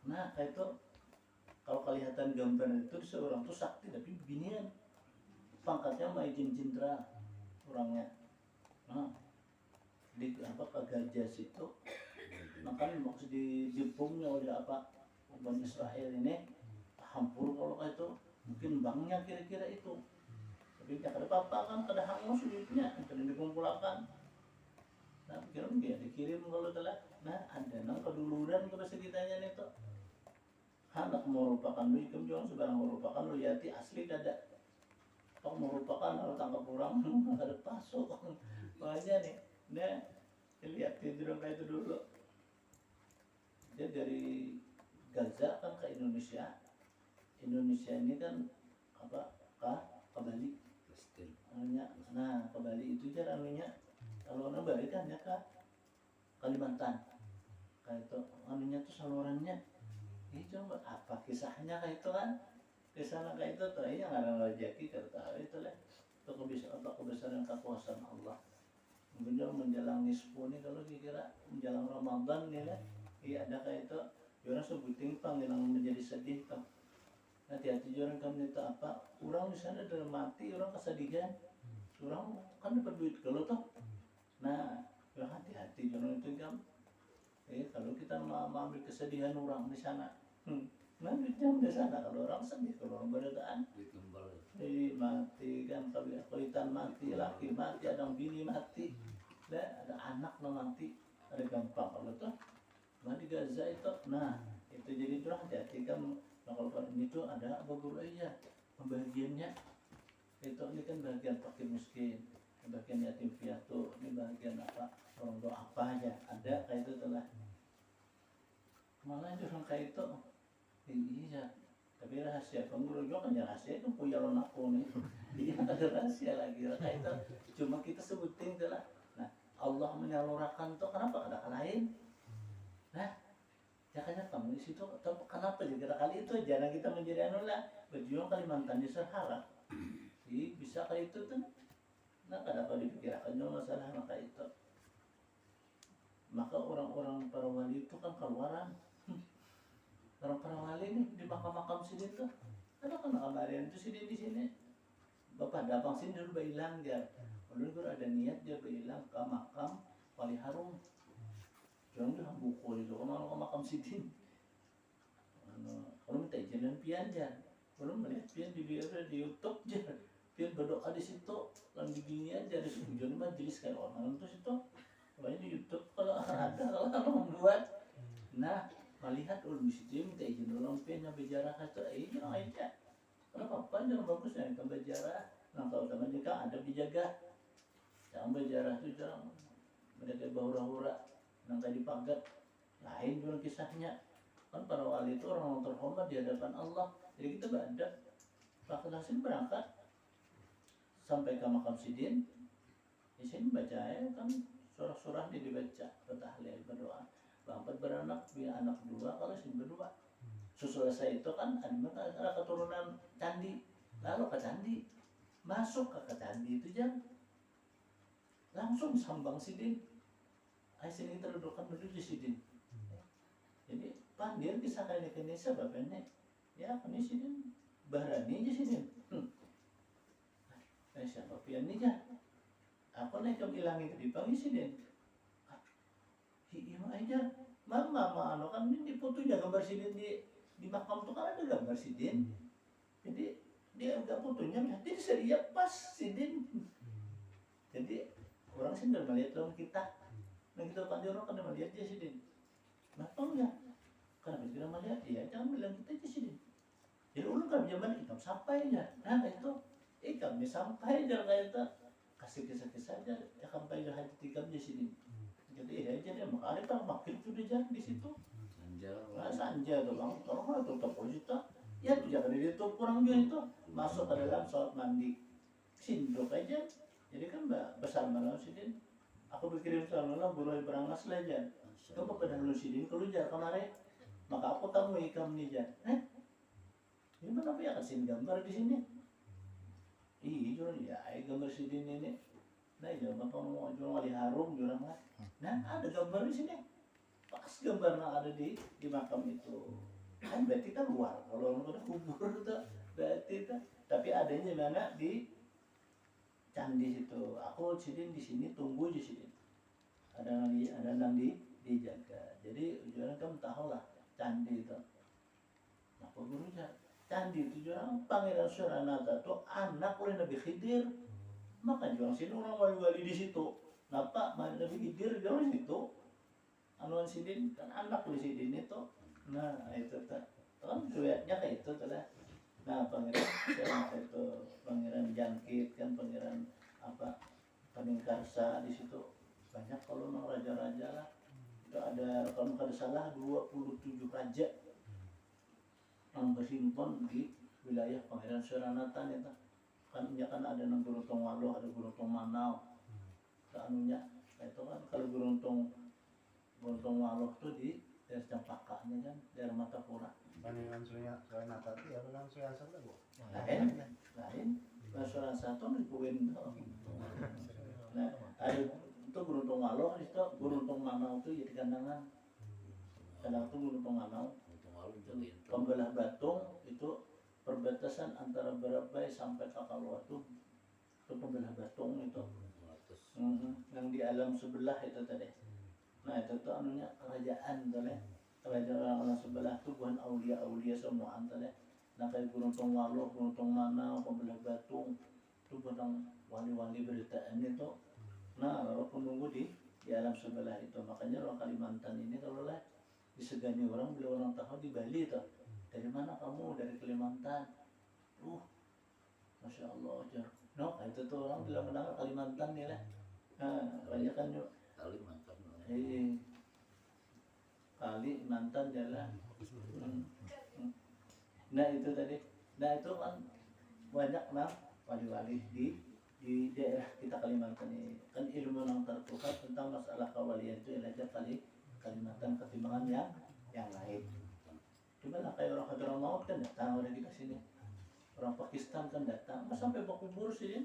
nah kayak itu kalau kelihatan gambar itu seorang tuh sakti tapi beginian pangkatnya majen jenderal orangnya. Nah di apa ke gajah situ makanya maksud dipungnya oleh apa Bani Israel ini hampur kalau kayak itu mungkin banknya kira-kira itu, tapi tidak ada apa-apa kan kada hangus duitnya kada dikumpulkan. Nah kira dia dikirim kalau telah. Nah ada nang keduluran kalau sekitarnya itu hendak merupakan duit kemudian sebarang merupakan lu lihat asli kada kau merupakan kalau tangkap orang ada pasok makanya nih. Nah lihat tidur kayak itu dulu dia dari Gaza kan ke Indonesia ini kan apa ke Bali anunya. Nah ke Bali itu aja anunya kalau orang Bali kan ya ke Kalimantan kayak itu anunya tuh salurannya. Ini coba apa kisahnya kayak itu kan kisahnya kayak itu tuh yang ada rezeki kata itu lah itu kebesaran kekuasaan Allah. Kemudian menjelang nisfu ini kalau dikira menjelang Ramadan nih lah iya ada kayak itu orang sebuting panggilan menjadi sedih kan. Hati-hati orang kamu itu apa orang di sana dalam mati orang kesedihan orang kan dapat duit kalau tuh. Nah ya hati-hati orang itu kan kalau kita mau ambil kesedihan orang di sana nah duitnya di sana kalau orang sedih kalau orang berdaan mati kan kawitan mati laki mati ada bini mati ada anak mati ada gampang kalau tuh nah di Gaza itu. Nah itu jadi itu hati-hati kan. Nah kalau itu ada apa guru aja pembagiannya itu ini kan bagian fakir miskin, bagian yatim piatu, ini bagian apa orang tua apa aja ada kayak itu telah. Malah orang kayak itu iya tapi rahasia pengguru juga kan ya rahasia itu punya aku nih iya ada rahasia lagi kayak itu cuma kita sebutin telah. Nah Allah menyalurkan tuh kenapa ada lain. Nah jangan kamu di situ kenapa jadi kali itu jangan kita menjadi anu lah berjuang Kalimantan di Sahara bisa kayak itu tuh. Nah kenapa dipikirkan juga masalah maka itu maka orang-orang para wali itu kan keluaran orang para wali nih di makam-makam sini tuh ada kan kemarin itu sini di sini bapak datang sini dulu bilang dia dulu ada niat dia bilang ke makam Wali Harum jangan dia buku itu kalau ke makam sidin kalau minta izin dan pian aja kalau melihat pian di YouTube aja pian berdoa di situ lalu di gini aja di sujud majelis kayak orang itu situ banyak di YouTube kalau ada kalau membuat. Nah melihat di situ minta izin orang pian yang berjarah kata iya aja kenapa apa jangan bagus ya kan berjarah. Nah kalau teman juga ada dijaga jangan berjarah itu jangan mereka bahura-hura nanti dipagat lain juga kisahnya kan para wali itu orang terhormat di hadapan Allah. Jadi kita ada Pak Hasim berangkat sampai ke makam sidin di sini baca ya kan surah-surah ini dibaca bertahlil berdoa bapak beranak punya anak dua kalau sini berdua selesai itu kan ada keturunan candi lalu ke candi masuk ke candi itu jangan langsung sambang sidin sini terdudukan dulu di sidin. Jadi pandir kisah kali ini sebabnya ya kan di sidin barani aja sidin siapa pian nih ya aku naik ke bilang itu di pagi sidin iya aja mama anu kan ini foto ya gambar sidin di makam tuh kan ada gambar sidin jadi dia agak fotonya dia sedia pas sidin jadi orang sih udah melihat orang kita nah kita pandir orang kan melihat dia sidin kenapa enggak karena kita melihat dia jangan bilang kita aja sidin jadi ulun kan zaman hitam sampai aja nah itu Ikam ni sampai aja kayak itu kasih kisah-kisah aja ya sampai ke hati tikam di sini. Jadi ya jadi makanya kan makin tuh dia di situ. Sanja tuh bang, kalau nggak tuh polisi ya tuh jangan itu kurang juga itu masuk ke dalam sholat mandi sindok aja. Jadi kan besar malam sidin. Aku pikirin soalnya boleh berangas aja. Kamu pada lu sidin kalau jar kemarin, maka aku tahu ikam nih jar. Gimana ya kasih gambar di sini? Iya, ya, gambar sidin ini. Nah, ya, bapak mau jual wali harum, jurang lah. Nah, ada gambar di sini. Pas gambar yang ada di makam itu. Kan berarti kan luar. Kalau orang udah kubur itu, berarti itu. Tapi adanya mana di candi situ. Aku sidin di sini tunggu di sini. Ada yang dijaga. Jadi ujungnya kamu tahu lah candi itu. Nah, gurunya candi itu orang Pangeran Suranata itu anak oleh Nabi Khidir. Maka orang sini orang wali-wali di situ. Napa Nabi Khidir jauh di situ. Anuan sidin kan anak di sidin itu. Nah itu kan riwayatnya kayak itu lah. Nah Pangeran Suranata itu Pangeran Jangkit kan Pangeran apa Paningkarsa di situ banyak kalau orang raja-raja lah. Itu ada kalau nggak salah 27 raja yang bersimpan di wilayah Pangeran Suranata itu. Kan ada nang Guruntung Waluh, ada Guruntung Manau, anunya, nah itu kan kalau Guruntung Waluh tuh di daerah Cempakanya kan, daerah Matapura. Pangeran Suranata itu ya Pangeran Suranata bu? Lain, Suranata itu dikuin. Nah, ada itu Guruntung Waluh, itu Guruntung Manau itu jadi kandangan. Kadang itu Guruntung Manau, pembelah Batung itu perbatasan antara Barabai sampai Kakaluatu itu pembelah Batung itu yang di alam sebelah itu tadi. Nah itu tuh anunya kerajaan tadi, kerajaan alam sebelah tuh bukan aulia semua tadi. Nah kayak Guruntung Waluh, Guruntung Manau, pembelah Batung itu bukan wali-wali beritaan itu. Nah lalu penunggu di alam sebelah itu. Makanya orang Kalimantan ini kalau lah disegani orang bila orang tahu di Bali itu. Dari mana kamu? Dari Kalimantan. Masya Allah aja. No, itu tuh orang bilang mendengar Kalimantan nih lah. Banyak kan yuk. Kalimantan. Kalimantan jalan. Nah itu tadi. Nah itu kan banyak wali-wali di daerah kita Kalimantan ini. Kan ilmu yang tertukar tentang masalah kewalian itu yang aja Kalimantan ketimbangan yang lain. Gimana kayak orang Hadramaut Maut kan datang orang kita sini, orang Pakistan kan datang, sampai berkubur sini.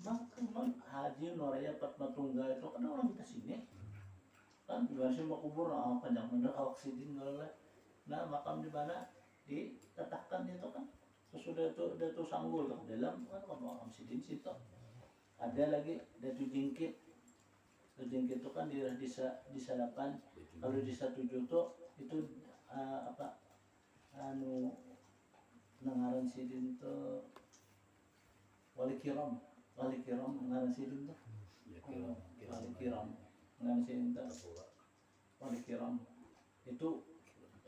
Maka Haji Noraya Patmatunggal itu kan orang kita sini, kan gimana sih berkubur orang panjang bener oksidin kalau nah makam di mana diletakkan itu kan sesudah itu sanggul ke dalam kan makam sidin situ. Ada lagi Datu Jingkit. Datu Jingkit itu kan di Salapan, kalau di 17 tuh itu nangaran sidin tuh Wali Kiram nangaran sidin tuh Wali Kiram nangaran sidin tuh Wali Kiram itu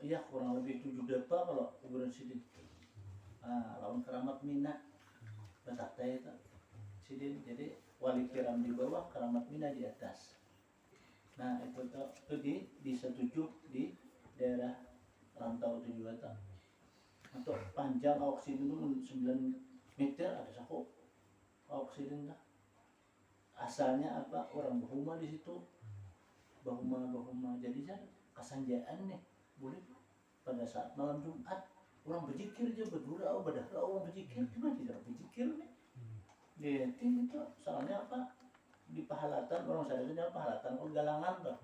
ya kurang lebih 7 dapa kalau kuburan sidin. Lawan Keramat Mina betapa itu sidin, jadi Wali Kiram di bawah, Keramat Mina di atas. Nah itu di 17 di daerah Rantau Tujuh Bata. Untuk panjang oksidin itu 9 meter ada saku oksidin lah. Asalnya apa? Orang Bahuma di situ. Bahuma. Jadi kesanjaan nih boleh pada saat malam Jumat orang berzikir aja berdurau orang berzikir cuma tidak berzikir nih. Lihatin itu soalnya apa? Di Pahalatan orang sadarnya Pahalatan galangan tuh.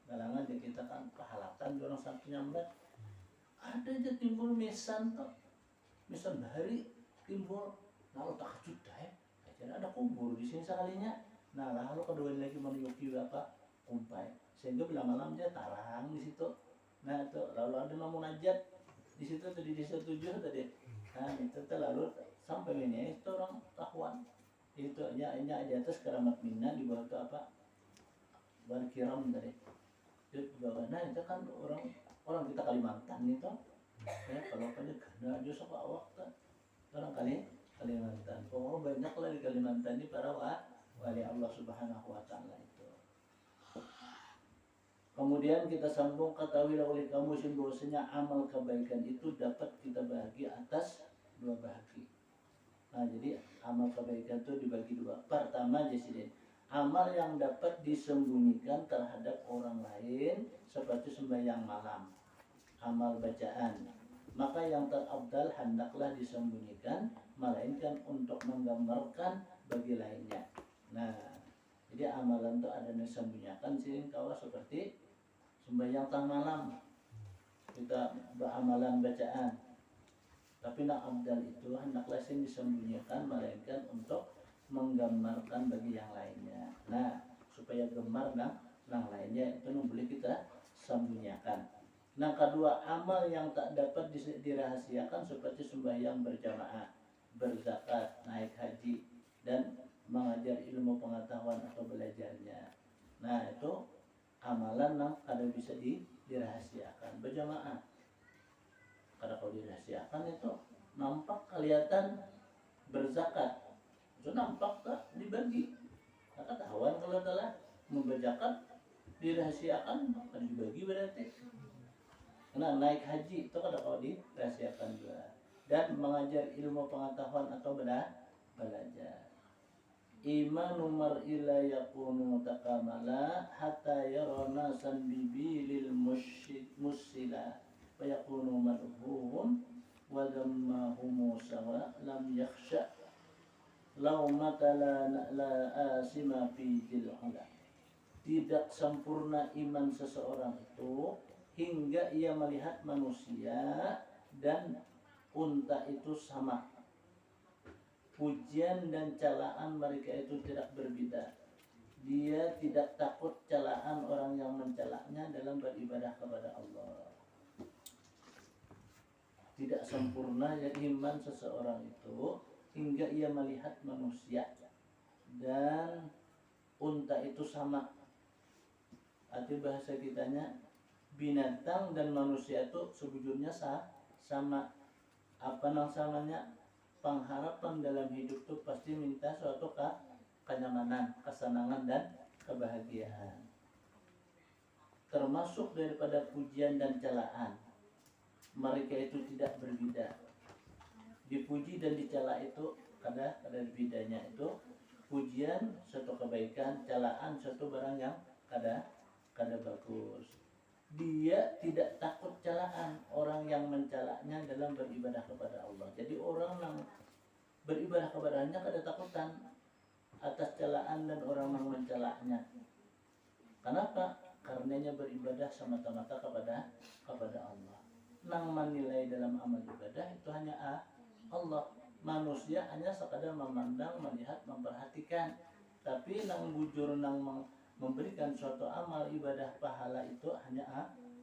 Galangan dia kita kan Pahalatan orang sampingnya mbak. Ada aja timbul mesan bahari timbul lalu takjub deh. Jadi ada kubur di sini sekalinya. Nah lalu kedua lagi menyuki apa kumpai sehingga bilang malam dia tarang di situ. Nah itu lalu ada namun najat di situ tadi di 17 tadi. Nah itu lalu sampai ini itu orang tahuan itu di atas Keramat Mina di bawah itu apa Wali Kiram tadi. Di bawah nah itu kan orang kita Kalimantan itu ya kalau pada ganda aja sama awak kan orang Kalimantan Kalimantan. Oh banyaklah di Kalimantan ini para wali Allah Subhanahu wa Ta'ala itu. Kemudian kita sambung, ketahuilah oleh kamu bahwasanya amal kebaikan itu dapat kita bagi atas dua bahagi. Nah jadi amal kebaikan itu dibagi dua. Pertama Jesiden, amal yang dapat disembunyikan terhadap orang lain seperti sembahyang malam, amal bacaan. Maka yang terabdal hendaklah disembunyikan, melainkan untuk menggambarkan bagi lainnya. Nah, jadi amalan itu ada yang disembunyikan sih kalau seperti sembahyang tengah malam, kita beramalan bacaan. Tapi nak abdal itu hendaklah sih disembunyikan, melainkan untuk menggambarkan bagi yang lainnya. Nah, supaya gemar yang lainnya itu boleh kita sembunyikan. Nah, kedua, amal yang tak dapat dirahasiakan seperti sembahyang berjamaah, berzakat, naik haji, dan mengajar ilmu pengetahuan atau belajarnya. Nah, itu amalan yang kada bisa dirahasiakan. Berjamaah, kada kalau dirahasiakan itu nampak kelihatan berzakat, itu nampak tak dibagi. Nah, ketahuan kalau telah membacakan dirahasiakan, kada dibagi berarti. Nah, naik haji itu kada kalau dirahasiakan juga. Dan mengajar ilmu pengetahuan atau belajar. Imanu mar'i la yakunu takamala hatta yarana san bibilil musila wa yakunu madhuhum wa dammahumu sawa lam yakhsha laumata la asima fi jil'ala. Tidak sempurna iman seseorang itu hingga ia melihat manusia dan unta itu sama. Pujian dan celaan mereka itu tidak berbeda. Dia tidak takut celaan orang yang mencelaknya dalam beribadah kepada Allah. Tidak sempurna ya iman seseorang itu hingga ia melihat manusia dan unta itu sama. Arti bahasa kitanya, binatang dan manusia itu sebujurnya sama. Apa samanya? Pengharapan dalam hidup itu pasti minta suatu kenyamanan, kesenangan dan kebahagiaan. Termasuk daripada pujian dan celaan. Mereka itu tidak berbeda. Dipuji dan dicela itu ada bedanya itu. Pujian suatu kebaikan, celaan suatu barang yang kada bagus. Dia tidak takut celaan orang yang mencelaknya dalam beribadah kepada Allah. Jadi orang yang beribadah kepadanya kada takutan atas celaan dan orang yang mencelaknya. Kenapa? Karenanya beribadah semata-mata kepada Allah. Nang menilai dalam amal ibadah itu hanya Allah. Manusia hanya sekadar memandang, melihat, memperhatikan. Tapi nang bujur nang memberikan suatu amal ibadah pahala itu hanya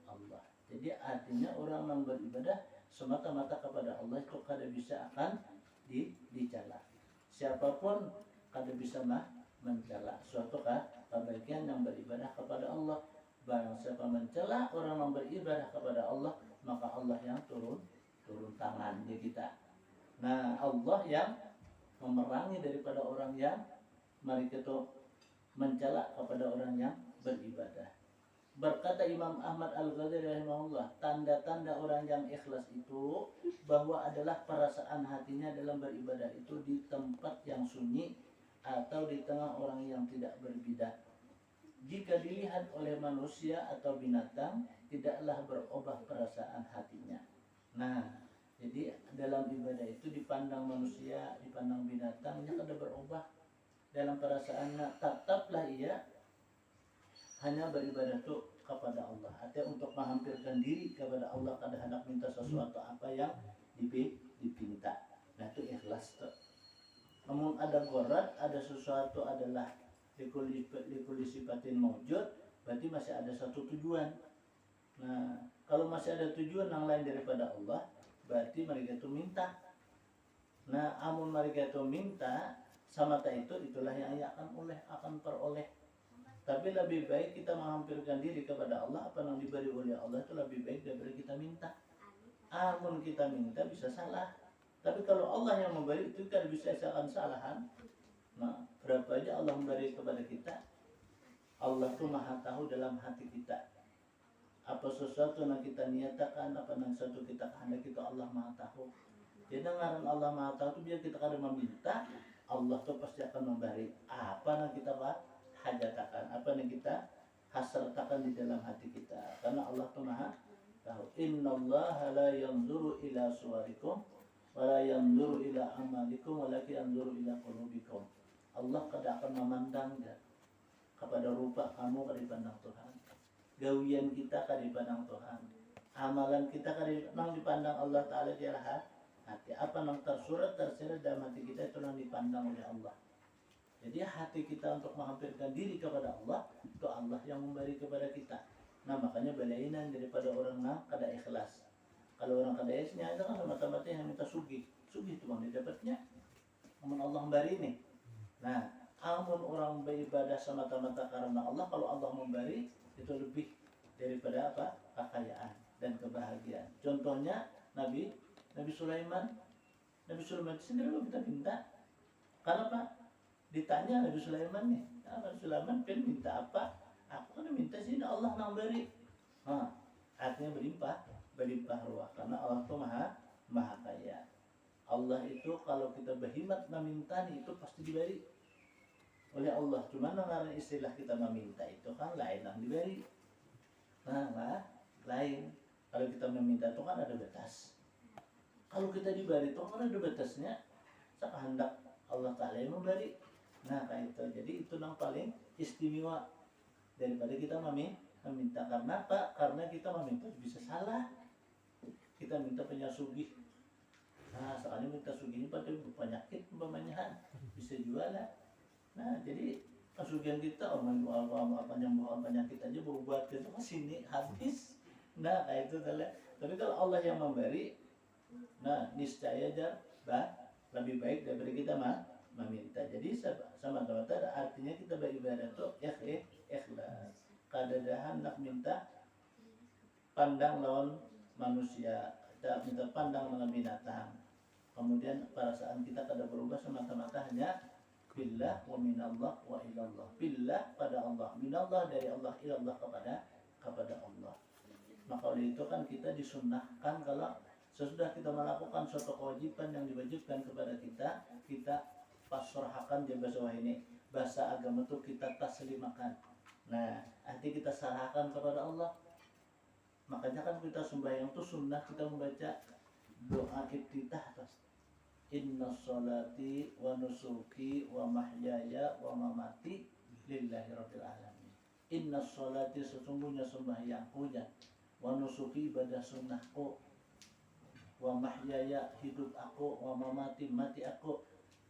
Allah. Jadi artinya orang yang beribadah semata-mata kepada Allah itu kada bisa akan dicela. Siapapun kada bisa mencela suatu kebaikan yang beribadah kepada Allah. Barang siapa mencela orang yang beribadah kepada Allah, maka Allah yang turun tangan di kita. Nah, Allah yang memerangi daripada orang yang mereka itu mencela kepada orang yang beribadah. Berkata Imam Ahmad Al-Ghazali rahimahullah, tanda-tanda orang yang ikhlas itu bahwa adalah perasaan hatinya dalam beribadah itu di tempat yang sunyi atau di tengah orang yang tidak berbidah. Jika dilihat oleh manusia atau binatang, tidaklah berubah perasaan hatinya. Nah, jadi dalam ibadah itu dipandang manusia, dipandang binatangnya kada berubah dalam perasaannya, tetaplah ia hanya beribadah itu kepada Allah. Artinya untuk menghampirkan diri kepada Allah, kada hendak minta sesuatu apa yang dipinta. Nah itu ikhlas tuh. Namun ada gorat, ada sesuatu adalah likuli sifatin maujud, berarti masih ada satu tujuan. Nah kalau masih ada tujuan yang lain daripada Allah, berarti mereka itu minta. Nah amun mereka itu minta, samata itulah yang akan peroleh. Tapi lebih baik kita menghampirkan diri kepada Allah, apa yang diberi oleh Allah itu lebih baik daripada kita minta. Amun kita minta bisa salah. Tapi kalau Allah yang memberi itu kan bisa akan kesalahan. Nah, berapa aja Allah memberi kepada kita, Allah tuh maha tahu dalam hati kita. Apa sesuatu yang kita niatakan, apa yang sesuatu kita kehendaki itu Allah maha tahu. Jadi ngaran Allah maha tahu itu biar kita kada meminta, Allah tuh pasti akan memberi apa yang kita hajatakan, apa yang kita hasratakan di dalam hati kita. Karena Allah tuh maha tahu. Innallaha la yanzuru ila suwarikum wala yanzuru ila amalikum walakin yanzuru ila qulubikum. Allah kada akan memandang kepada rupa kamu kada dipandang Tuhan. Gawian kita kada dipandang Tuhan. Amalan kita kada dipandang Allah Ta'ala di hati. Apa yang tersurat tersirat dalam hati kita itu yang dipandang oleh Allah. Jadi hati kita untuk menghampirkan diri kepada Allah, itu Allah yang memberi kepada kita. Nah makanya belainan daripada orang yang kada ikhlas. Kalau orang kada ikhlasnya itu kan semata-mata yang minta sugih itu bang didapatnya. Amun Allah memberi nih. Nah, amun orang beribadah semata-mata karena Allah, kalau Allah memberi itu lebih daripada apa? Kekayaan dan kebahagiaan. Contohnya Nabi Sulaiman. Nabi Sulaiman sendiri kita minta. Karena apa? Ditanya Nabi Sulaiman nih, Nabi Sulaiman pengen minta apa? Aku kan minta sini Allah yang beri. Artinya berlimpah ruah. Karena Allah itu maha kaya. Allah itu kalau kita berkhidmat meminta itu pasti diberi oleh Allah. Cuma karena istilah kita meminta itu kan lain yang diberi. Lain. Kalau kita meminta itu kan ada batas. Kalau kita diberi itu kan ada batasnya. Sekehendak Allah Ta'ala yang memberi. Nah kayak itu. Jadi itu yang paling istimewa daripada kita meminta. Karena apa? Karena kita meminta bisa salah. Kita minta penyasugih. Nah sekali minta sugih ini pada penyakit umpamanya bisa jualan. Nah jadi pesugihan kita orang apa yang bawa penyakit aja berobat itu ke sini habis. Nah kayak itu adalah. Tapi kalau Allah yang memberi, nah niscaya aja lebih baik daripada kita meminta. Jadi sama-sama artinya kita beribadah itu ikhlas. Kadadahan nak minta pandang lawan manusia, kita minta pandang lawan binatang. Kemudian perasaan kita kada berubah semata-mata hanya billah wa minallah wa ilallah. Billah pada Allah, minallah dari Allah, ilallah kepada Allah. Maka oleh itu kan kita disunnahkan kalau sesudah kita melakukan suatu kewajiban yang diwajibkan kepada kita pasrahkan dia bahasa ini. Bahasa agama itu kita taslimakan. Nah, arti kita serahkan kepada Allah. Makanya kan kita sembahyang itu sunnah kita membaca doa iftitah atas. Inna sholati wa nusuki wa mahyaya wa mamati lillahi rabbil alamin. Inna sholati sesungguhnya sembahyangku ya, wa nusuki ibadah sunnahku, wa mahyaya hidup aku, wa mamati mati aku,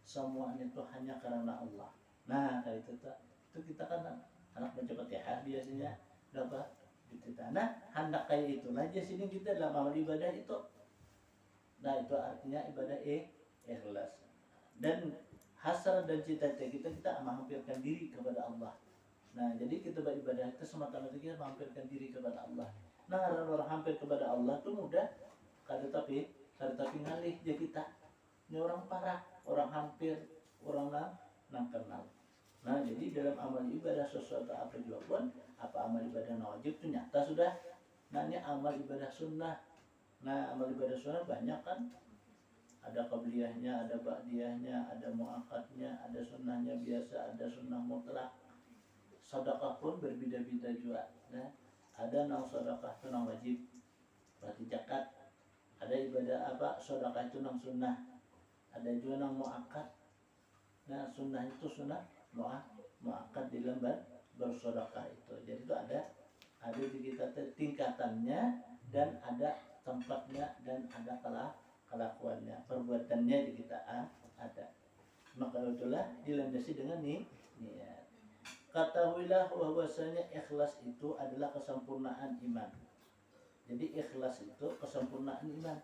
semuanya itu hanya karena Allah. Nah kayak itu kita kan anak baca Fatihah biasanya dapat iftitah. Nah hendak kayak itulah aja sini kita dalam amal ibadah itu. Nah itu artinya ibadah ikhlas. Dan hasrat dan cita-cita kita menghampirkan diri kepada Allah. Nah jadi kita beribadah itu semata-mata kita menghampirkan diri kepada Allah. Nah kalau orang hampir kepada Allah itu mudah. Kada tapi ngalih dia kita. Ini orang parah, orang hampir, orang nang kenal. Nah jadi dalam amal ibadah sesuatu apa juga pun, apa amal ibadah wajib itu nyata sudah. Nah ini amal ibadah sunnah. Nah amal ibadah sunnah banyak kan. Ada qabliyahnya, ada ba'diyahnya, ada mu'akadnya, ada sunnahnya biasa, ada sunnah mutlak. Sedekah pun berbeda-beda juga. Nah, ada nang sedekah itu nang wajib, berarti zakat. Ada ibadah apa? Sedekah itu nang sunnah. Ada juga nang mu'akad. Nah, sunnah itu sunnah mu'akad di lembar bersedekah itu. Jadi itu ada di kita tingkatannya dan ada tempatnya dan ada kelakuannya, perbuatannya di kita ada. Maka itulah dilandasi dengan niat. Ketahuilah bahwasanya ikhlas itu adalah kesempurnaan iman. Jadi ikhlas itu kesempurnaan iman.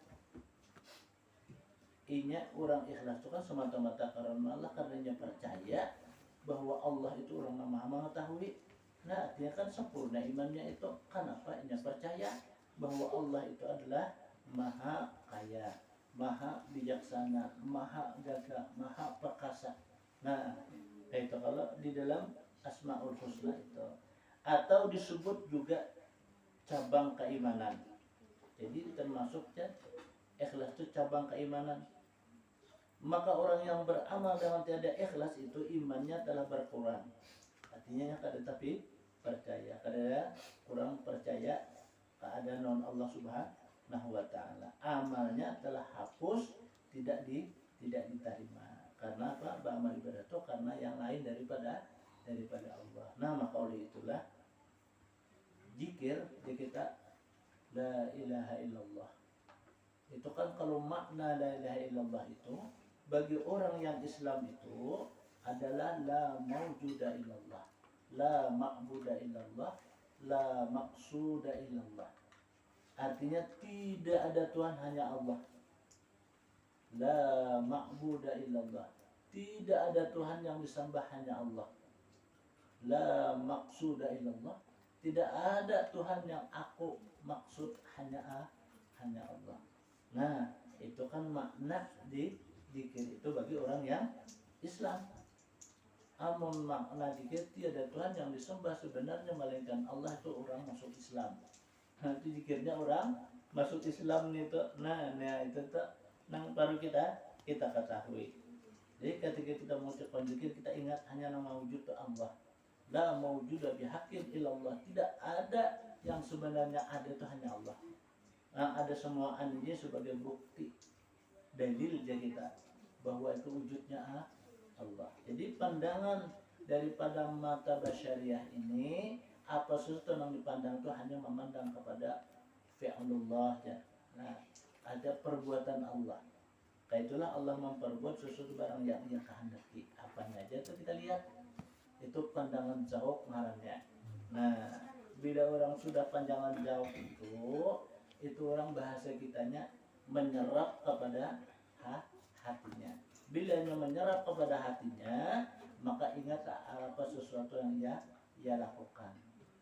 Orang ikhlas itu kan semata-mata karena Allah, karenanya percaya bahwa Allah itu orang yang maha mengetahui. Nah artinya kan sempurna imannya itu. Kenapa? Percaya bahwa Allah itu adalah maha kaya. maha bijaksana, maha gagah, maha perkasa. Nah, itu kalau di dalam Asmaul Husna itu. Atau disebut juga cabang keimanan. Jadi termasuknya ikhlas itu cabang keimanan. Maka orang yang beramal dengan tiada ikhlas itu imannya telah berkurang. Artinya kada tapi percaya, kada kurang percaya keadaan non Allah Subhanahu wa taala. Amalnya telah hapus, tidak diterima. Karena apa? Beramal ibadah itu karena yang lain daripada Allah. Nah, maka oleh itulah zikir di kita la ilaha illallah. Itu kan kalau makna la ilaha illallah itu bagi orang yang Islam itu adalah la maujuda illallah, la ma'buda illallah, la maqsuda illallah. Artinya tidak ada Tuhan hanya Allah. La ma'buda illallah. Tidak ada Tuhan yang disembah hanya Allah. La maqsuda illallah. Tidak ada Tuhan yang aku maksud hanya Allah. Nah, itu kan makna di zikir itu bagi orang yang Islam. Amun makna zikir tiada Tuhan yang disembah sebenarnya melainkan Allah, itu orang masuk Islam. Nanti zikirnya orang masuk Islam itu. Nah itu tuh nang baru kita ketahui. Jadi ketika kita mengucapkan zikir kita ingat hanya nama wujud Allah. La maujuda bihaqqin illallah. Tidak ada yang sebenarnya ada itu hanya Allah. Nah, ada semua anjing sebagai bukti dalil kita bahwa itu wujudnya Allah. Jadi pandangan daripada mata basyariah ini apa sesuatu yang dipandang itu hanya memandang kepada fi'lullah ya. Nah, ada perbuatan Allah. Kayak itulah Allah memperbuat sesuatu barang yang Dia kehendaki. Apanya aja itu kita lihat. Itu pandangan jauh ngarannya. Nah, bila orang sudah pandangan jauh itu orang bahasa kitanya menyerap kepada hatinya. Bila dia menyerap kepada hatinya, maka ingat apa sesuatu yang ia lakukan.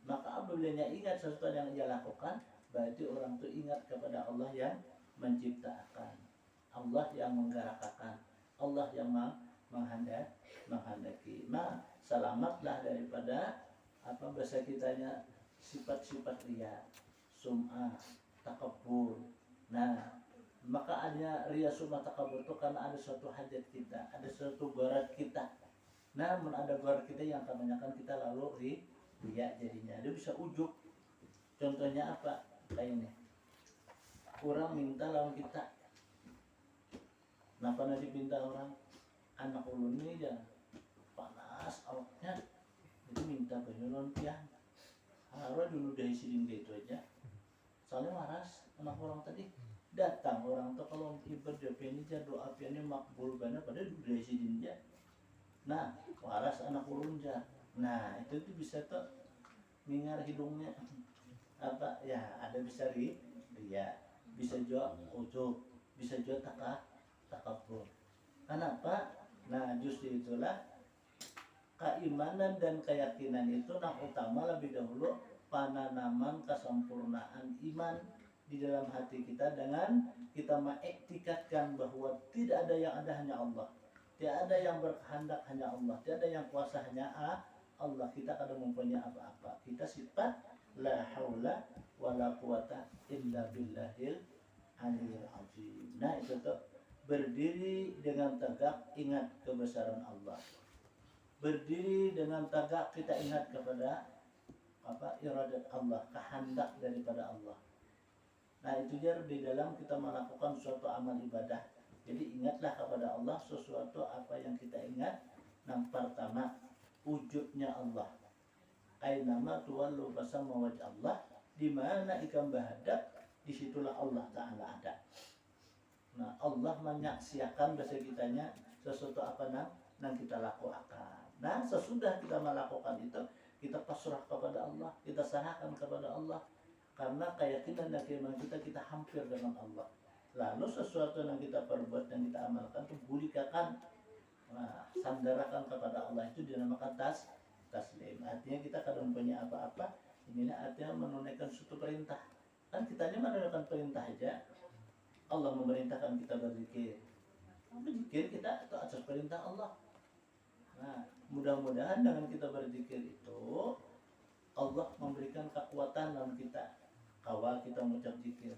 Maka apabila dia ingat sesuatu yang ia lakukan, berarti orang itu ingat kepada Allah yang menciptakan, Allah yang menggerakkan, Allah yang menghendaki. Nah, selamatlah daripada apa bahasa kitanya sifat-sifat riya, sum'ah, takabur. Nah, maka ada riya, sum'ah, takabur itu karena ada suatu hajat kita, ada suatu barat kita. Namun ada barat kita yang kebanyakan kita lalu riya jadinya. Dia bisa ujub. Contohnya apa? Kayak ini. Orang minta lawan kita. Kenapa nanti minta orang? Anak ulun ini aja panas awaknya, jadi minta penyelon pian. Harus dulu dari sidin itu aja. Soalnya waras anak orang tadi datang orang tuh kalau ibadah pian aja doa piannya makbul banget pada dulu dari sidin aja. Nah, waras anak ulun aja. Nah, itu tuh bisa tuh mingar hidungnya apa ya, ada bisa ria, bisa juga ujub, bisa juga takabur. Kenapa? Nah, justru itulah keimanan dan keyakinan itu yang utama lebih dahulu penanaman kesempurnaan iman di dalam hati kita dengan kita mengiktikadkan bahwa tidak ada yang ada hanya Allah, tidak ada yang berkehendak hanya Allah, tidak ada yang kuasa hanya Allah. Kita kada mempunyai apa-apa. Kita sifat la haula wala quwata illa billahil aliyil azim. Nah, itu tuh berdiri dengan tegak ingat kebesaran Allah. Berdiri dengan tegak kita ingat kepada apa iradat Allah, kehendak daripada Allah. Nah, itu dia di dalam kita melakukan suatu amal ibadah. Jadi ingatlah kepada Allah sesuatu apa yang kita ingat. Yang pertama wujudnya Allah. Ainama tuwallu fasamma wajh Allah. Di mana ikan berhadap, disitulah Allah Ta'ala ada. Nah, Allah menyaksikan bahasa kitanya sesuatu apa yang kita lakukan. Nah, sesudah kita melakukan itu, kita pasrah kepada Allah, kita serahkan kepada Allah. Karena keyakinan dan keimanan kita hampir dengan Allah. Lalu sesuatu yang kita perbuat dan kita amalkan itu bulikakan, sandarakan kepada Allah, itu dinamakan taslim. Artinya kita kadang punya apa-apa, ini artinya menunaikan suatu perintah. Kan kitanya menunaikan perintah aja. Allah memerintahkan kita berzikir. Berzikir kita itu atas perintah Allah. Nah, mudah-mudahan dengan kita berzikir itu Allah memberikan kekuatan dalam kita. Kawal kita mengucap zikir.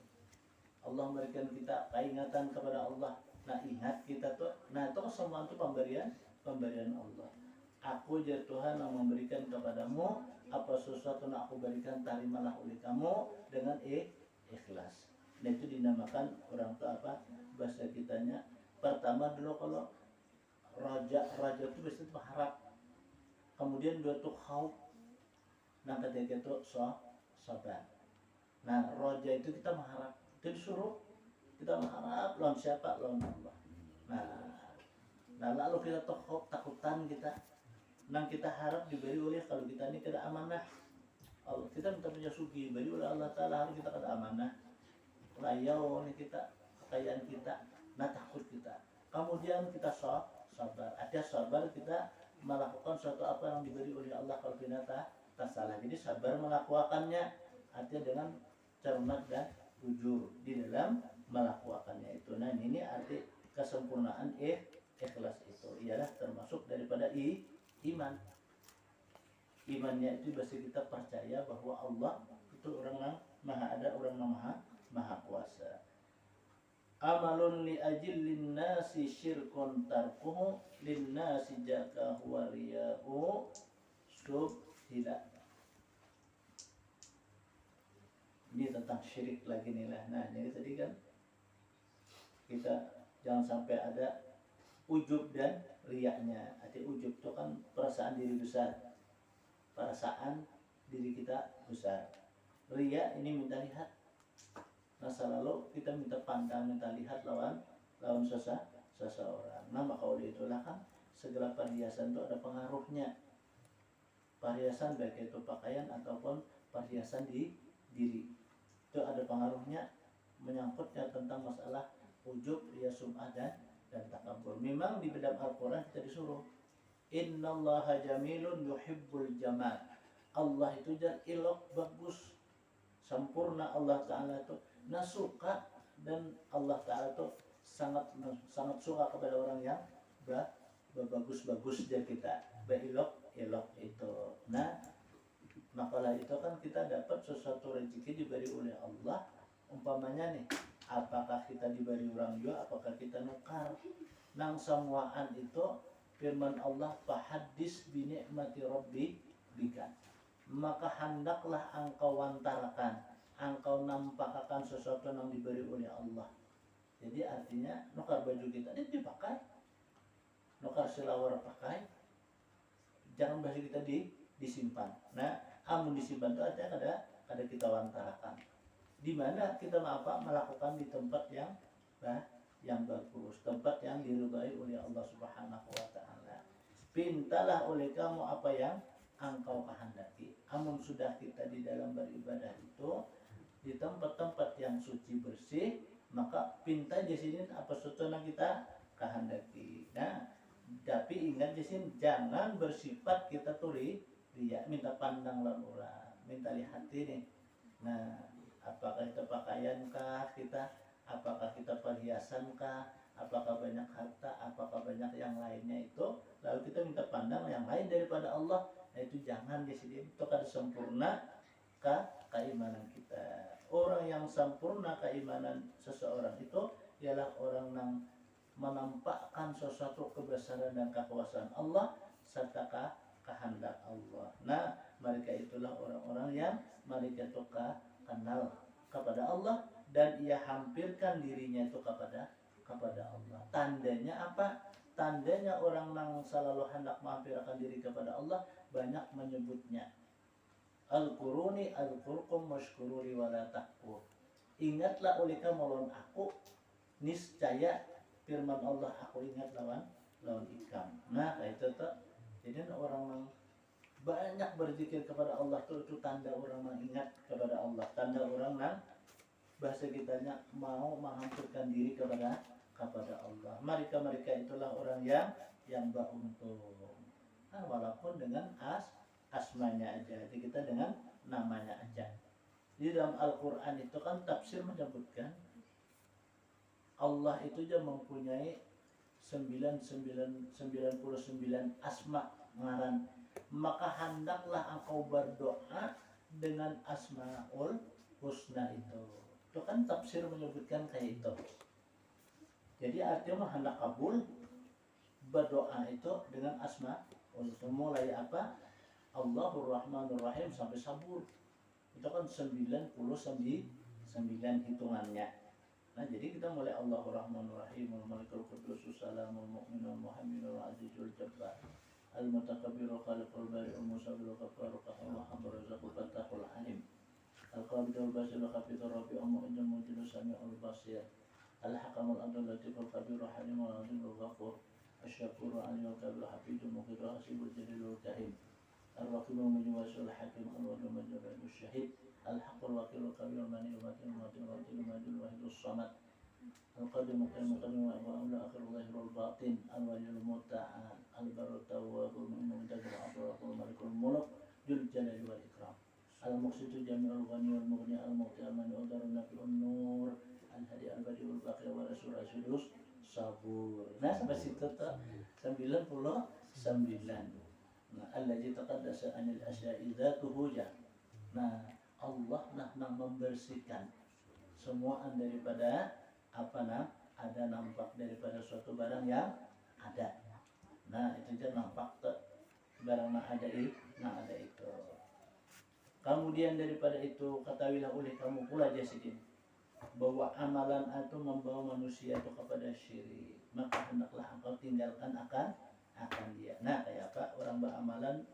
Allah memberikan kita keingatan kepada Allah. Nah, ingat kita tuh, nah itu semua itu pemberian Allah. Aku ya Tuhan yang memberikan kepadamu apa sesuatu yang aku berikan, terimalah oleh kamu dengan ikhlas. Nah itu dinamakan orang tua apa bahasa kitanya. Pertama dulu kalau raja itu biasanya berharap. Kemudian dua tuh khauf. Nah ketiga itu sabar. Nah raja itu kita mengharap. Itu disuruh kita mengharap lawan siapa? Lawan Allah. Nah lalu kita tuh takutan kita. Nah kita harap diberi oleh kalau kita ini kada amanah. Allah kita minta punya sugi beri oleh Allah Taala harus kita kada amanah. Layau ini kita kekayaan kita. Nah takut kita. Kemudian kita sabar. Ada sabar kita melakukan suatu apa yang diberi oleh Allah kalau kita tak salah. Jadi sabar melakukannya artinya dengan cermat dan jujur di dalam melakukannya itu. Nah ini arti kesempurnaan ikhlas itu ialah termasuk daripada iman. Imannya itu bahasa kita percaya bahwa Allah itu orang yang maha ada, orang yang maha kuasa. Amalun li ajillin nasi syirkun tarkuhu lin nasi jaka huwa riya'u subhila. Ini tentang syirik lagi nih lah. Nah jadi tadi kan kita jangan sampai ada ujub dan riaknya. Arti ujub itu kan perasaan diri besar, perasaan diri kita besar. Riak ini minta lihat. Masa lalu kita minta pandang, minta lihat lawan seseorang. Nah maka oleh itulah kan segala perhiasan itu ada pengaruhnya. Perhiasan baik itu pakaian ataupun perhiasan di diri itu ada pengaruhnya, menyangkutnya tentang masalah ujub, riya, sum'ah dan takabur. Memang di dalam Al-Quran kita disuruh innallaha jamilun yuhibbul jamal. Allah itu elok, bagus, sempurna. Allah Ta'ala itu suka dan Allah Ta'ala itu sangat suka kepada orang yang bagus-bagus dari kita, elok itu. Nah makalah itu kan kita dapat sesuatu rezeki diberi oleh Allah. Umpamanya nih, apakah kita diberi orang juga, apakah kita nukar. Nang semuaan itu firman Allah, fahadis bi ni'mati rabbika. Maka hendaklah engkau wantarkan, engkau nampakkan sesuatu yang diberi oleh Allah. Jadi artinya nukar baju kita ini dipakai, nukar silawar pakai, jangan baju kita disimpan. Nah amun disimpan itu artinya ada kita wantarakan. Di mana kita melakukan di tempat yang bagus, tempat yang diridhai oleh Allah Subhanahu wa taala. Pintalah oleh kamu apa yang engkau kehendaki. Amun sudah kita di dalam beribadah itu di tempat-tempat yang suci bersih, maka pinta di sini apa sesuatu yang kita kehendaki. Nah, tapi ingat di sini jangan bersifat kita turi dia minta pandang lawan orang, minta lihat ini. Nah, apakah itu pakaiankah kita, apakah kita perhiasankah, apakah banyak harta, apakah banyak yang lainnya itu, lalu kita minta pandang yang lain daripada Allah. Nah itu jangan di sini, itu kan sempurna keimanan kita. Orang yang sempurna keimanan seseorang itu ialah orang yang menampakkan sesuatu kebesaran dan kekuasaan Allah serta kehendak Allah. Nah mereka itulah orang-orang yang mereka itu kenal kepada Allah dan ia hampirkan dirinya itu kepada Allah. Tandanya apa? Tandanya orang yang selalu hendak menghampirkan diri kepada Allah banyak menyebutnya. Al-Quruni al-Qurqum mashkururi wala takfur. Ingatlah oleh kamu lawan aku, niscaya firman Allah aku ingat lawan ikam. Nah itu tuh. Jadi orang yang banyak berzikir kepada Allah itu tanda orang yang ingat kepada Allah, tanda orang yang bahasa kitanya mau menghampirkan diri kepada Allah. Mereka itulah orang yang beruntung. Nah, walaupun dengan asmanya aja, jadi kita dengan namanya aja. Di dalam Al-Quran itu kan tafsir menyebutkan Allah itu juga mempunyai 99 asma ngaran. Maka hendaklah engkau berdoa dengan asmaul husna itu. Itu kan tafsir menyebutkan kayak itu. Jadi artinya hendak kabul berdoa itu dengan asma husna. Mulai apa? Allahur Rahmanur Rahim sampai sabur. Itu kan 99 hitungannya. Nah, jadi kita mulai Allahur Rahmanur Rahim, Al-Malikul Qudus, Salamul Mu'minul Muhamminul Azizul Jabbar, Al-Mutakabbirul Khaliqul Bari'ul Musawwirul Ghaffarul Qahhar, Hamdur Razzaqul Fattahul Alim, Al-Qabidul Basirul Hafizur Rabi'ul Mu'minul Mujidul Sami'ul Basir, Al-Hakamul Abdul Latiful Khabirul Halimul Azizul Ghafur, Asy-Syakurul Aliyul Kabirul Hafizul Mughirul Hasibul Jalilul Kahim, Ar-Raqibul Mujawwazul Hakim, Al-Wadul Majidul Syahid, Al-Haqqul Wakilul Kabirul Manil Matin Matin Matin Majidul Wahidus Samad, Al-Qadim Muqim Muqaddim wa Akhirul Akhirul Zahirul Batin, Al-Waliyul Muta'al, Al-Barul Tawwabul Mu'min Mujadul Abdul Malikul Mulk, Dzul Jalali wal Ikram, Al-Muqsitu Jami'ul Ghaniyul Mughni, Al-Muqti Al-Mani'ud Darun Nafi'un Nur, Al-Hadi Al-Badi'ul Baqi wa Rasul Rasulus Sabur. Nah, sampai situ tuh 99. Nah, allazi taqaddasa anil asya'i dzatuhu ja. Nah, Allah nah membersihkan semua daripada ada nampak daripada suatu barang yang ada. Nah, itu dia nampak barang ada itu. Kemudian daripada itu ketahuilah oleh kamu pula jasidin bahwa amalan itu membawa manusia itu kepada syirik. Maka hendaklah engkau tinggalkan akan dia. Nah, kayak apa? Orang beramalan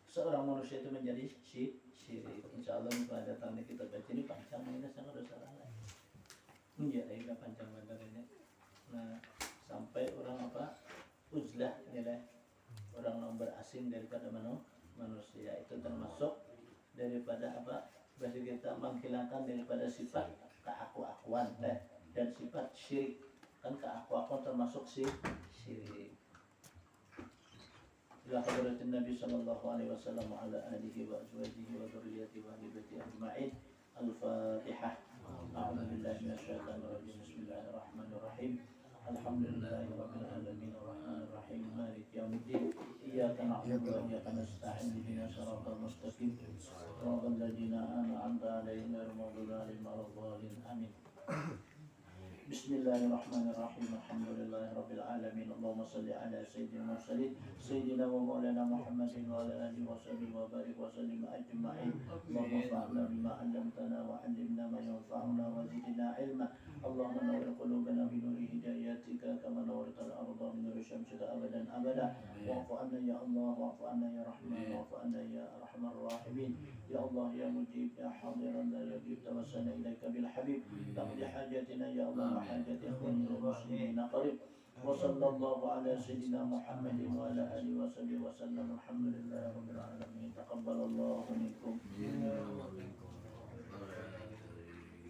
seorang manusia itu menjadi syirik. Insya Allah kalau datangnya kita baca ini panjang ini sangat ada salah lain. Iya, ini panjang benar ini. Nah, sampai orang uzlah nilai orang yang berasing daripada manusia itu termasuk daripada berarti kita menghilangkan daripada sifat keaku-akuan dan sifat syirik. Kan keaku-akuan termasuk syirik. Ila hadratin Nabi sallallahu alaihi wasallam wa ala alihi wa azwajihi wa dzurriyyatihi wa ahli baiti ajma'in. Al-Fatihah. A'udzu billahi minasyaitonir rajim. Bismillahirrahmanirrahim. Alhamdulillahi rabbil alamin arrahmanir rahim maliki yaumiddin. Iyyaka na'budu wa iyyaka nasta'in. Ihdinas siratal mustaqim. Siratal ladzina an'amta 'alaihim ghairil maghdubi 'alaihim waladdallin. Amin. Bismillahirrahmanirrahim. Alhamdulillahi rabbil alamin. Allahumma shalli ala sayyidina mursalin sayyidina wa maulana Muhammadin wa ala alihi wa sahbihi wa barik wa sallim ajma'in. Allahumma fa'alna bima 'allamtana wa 'allimna ma yanfa'una wa zidna ilma. Allahumma nawwir qulubana bi nuri hidayatika kama nawwartal arda bi nuri syamsika abadan abada. Wa'fu 'anna ya Allah, wa'fu 'anna ya Rahman, wa'fu 'anna ya Arhamar Rahimin. Ya Allah ya Mujib ya Hadiran la yajib tawassalna ilaika bil habib. Taqdi hajatina ya Allah حاجة إخواني المسلمين قريب وصلى الله على سيدنا محمد وعلى آله وصحبه وسلم. الحمد لله رب العالمين. تقبل الله منكم.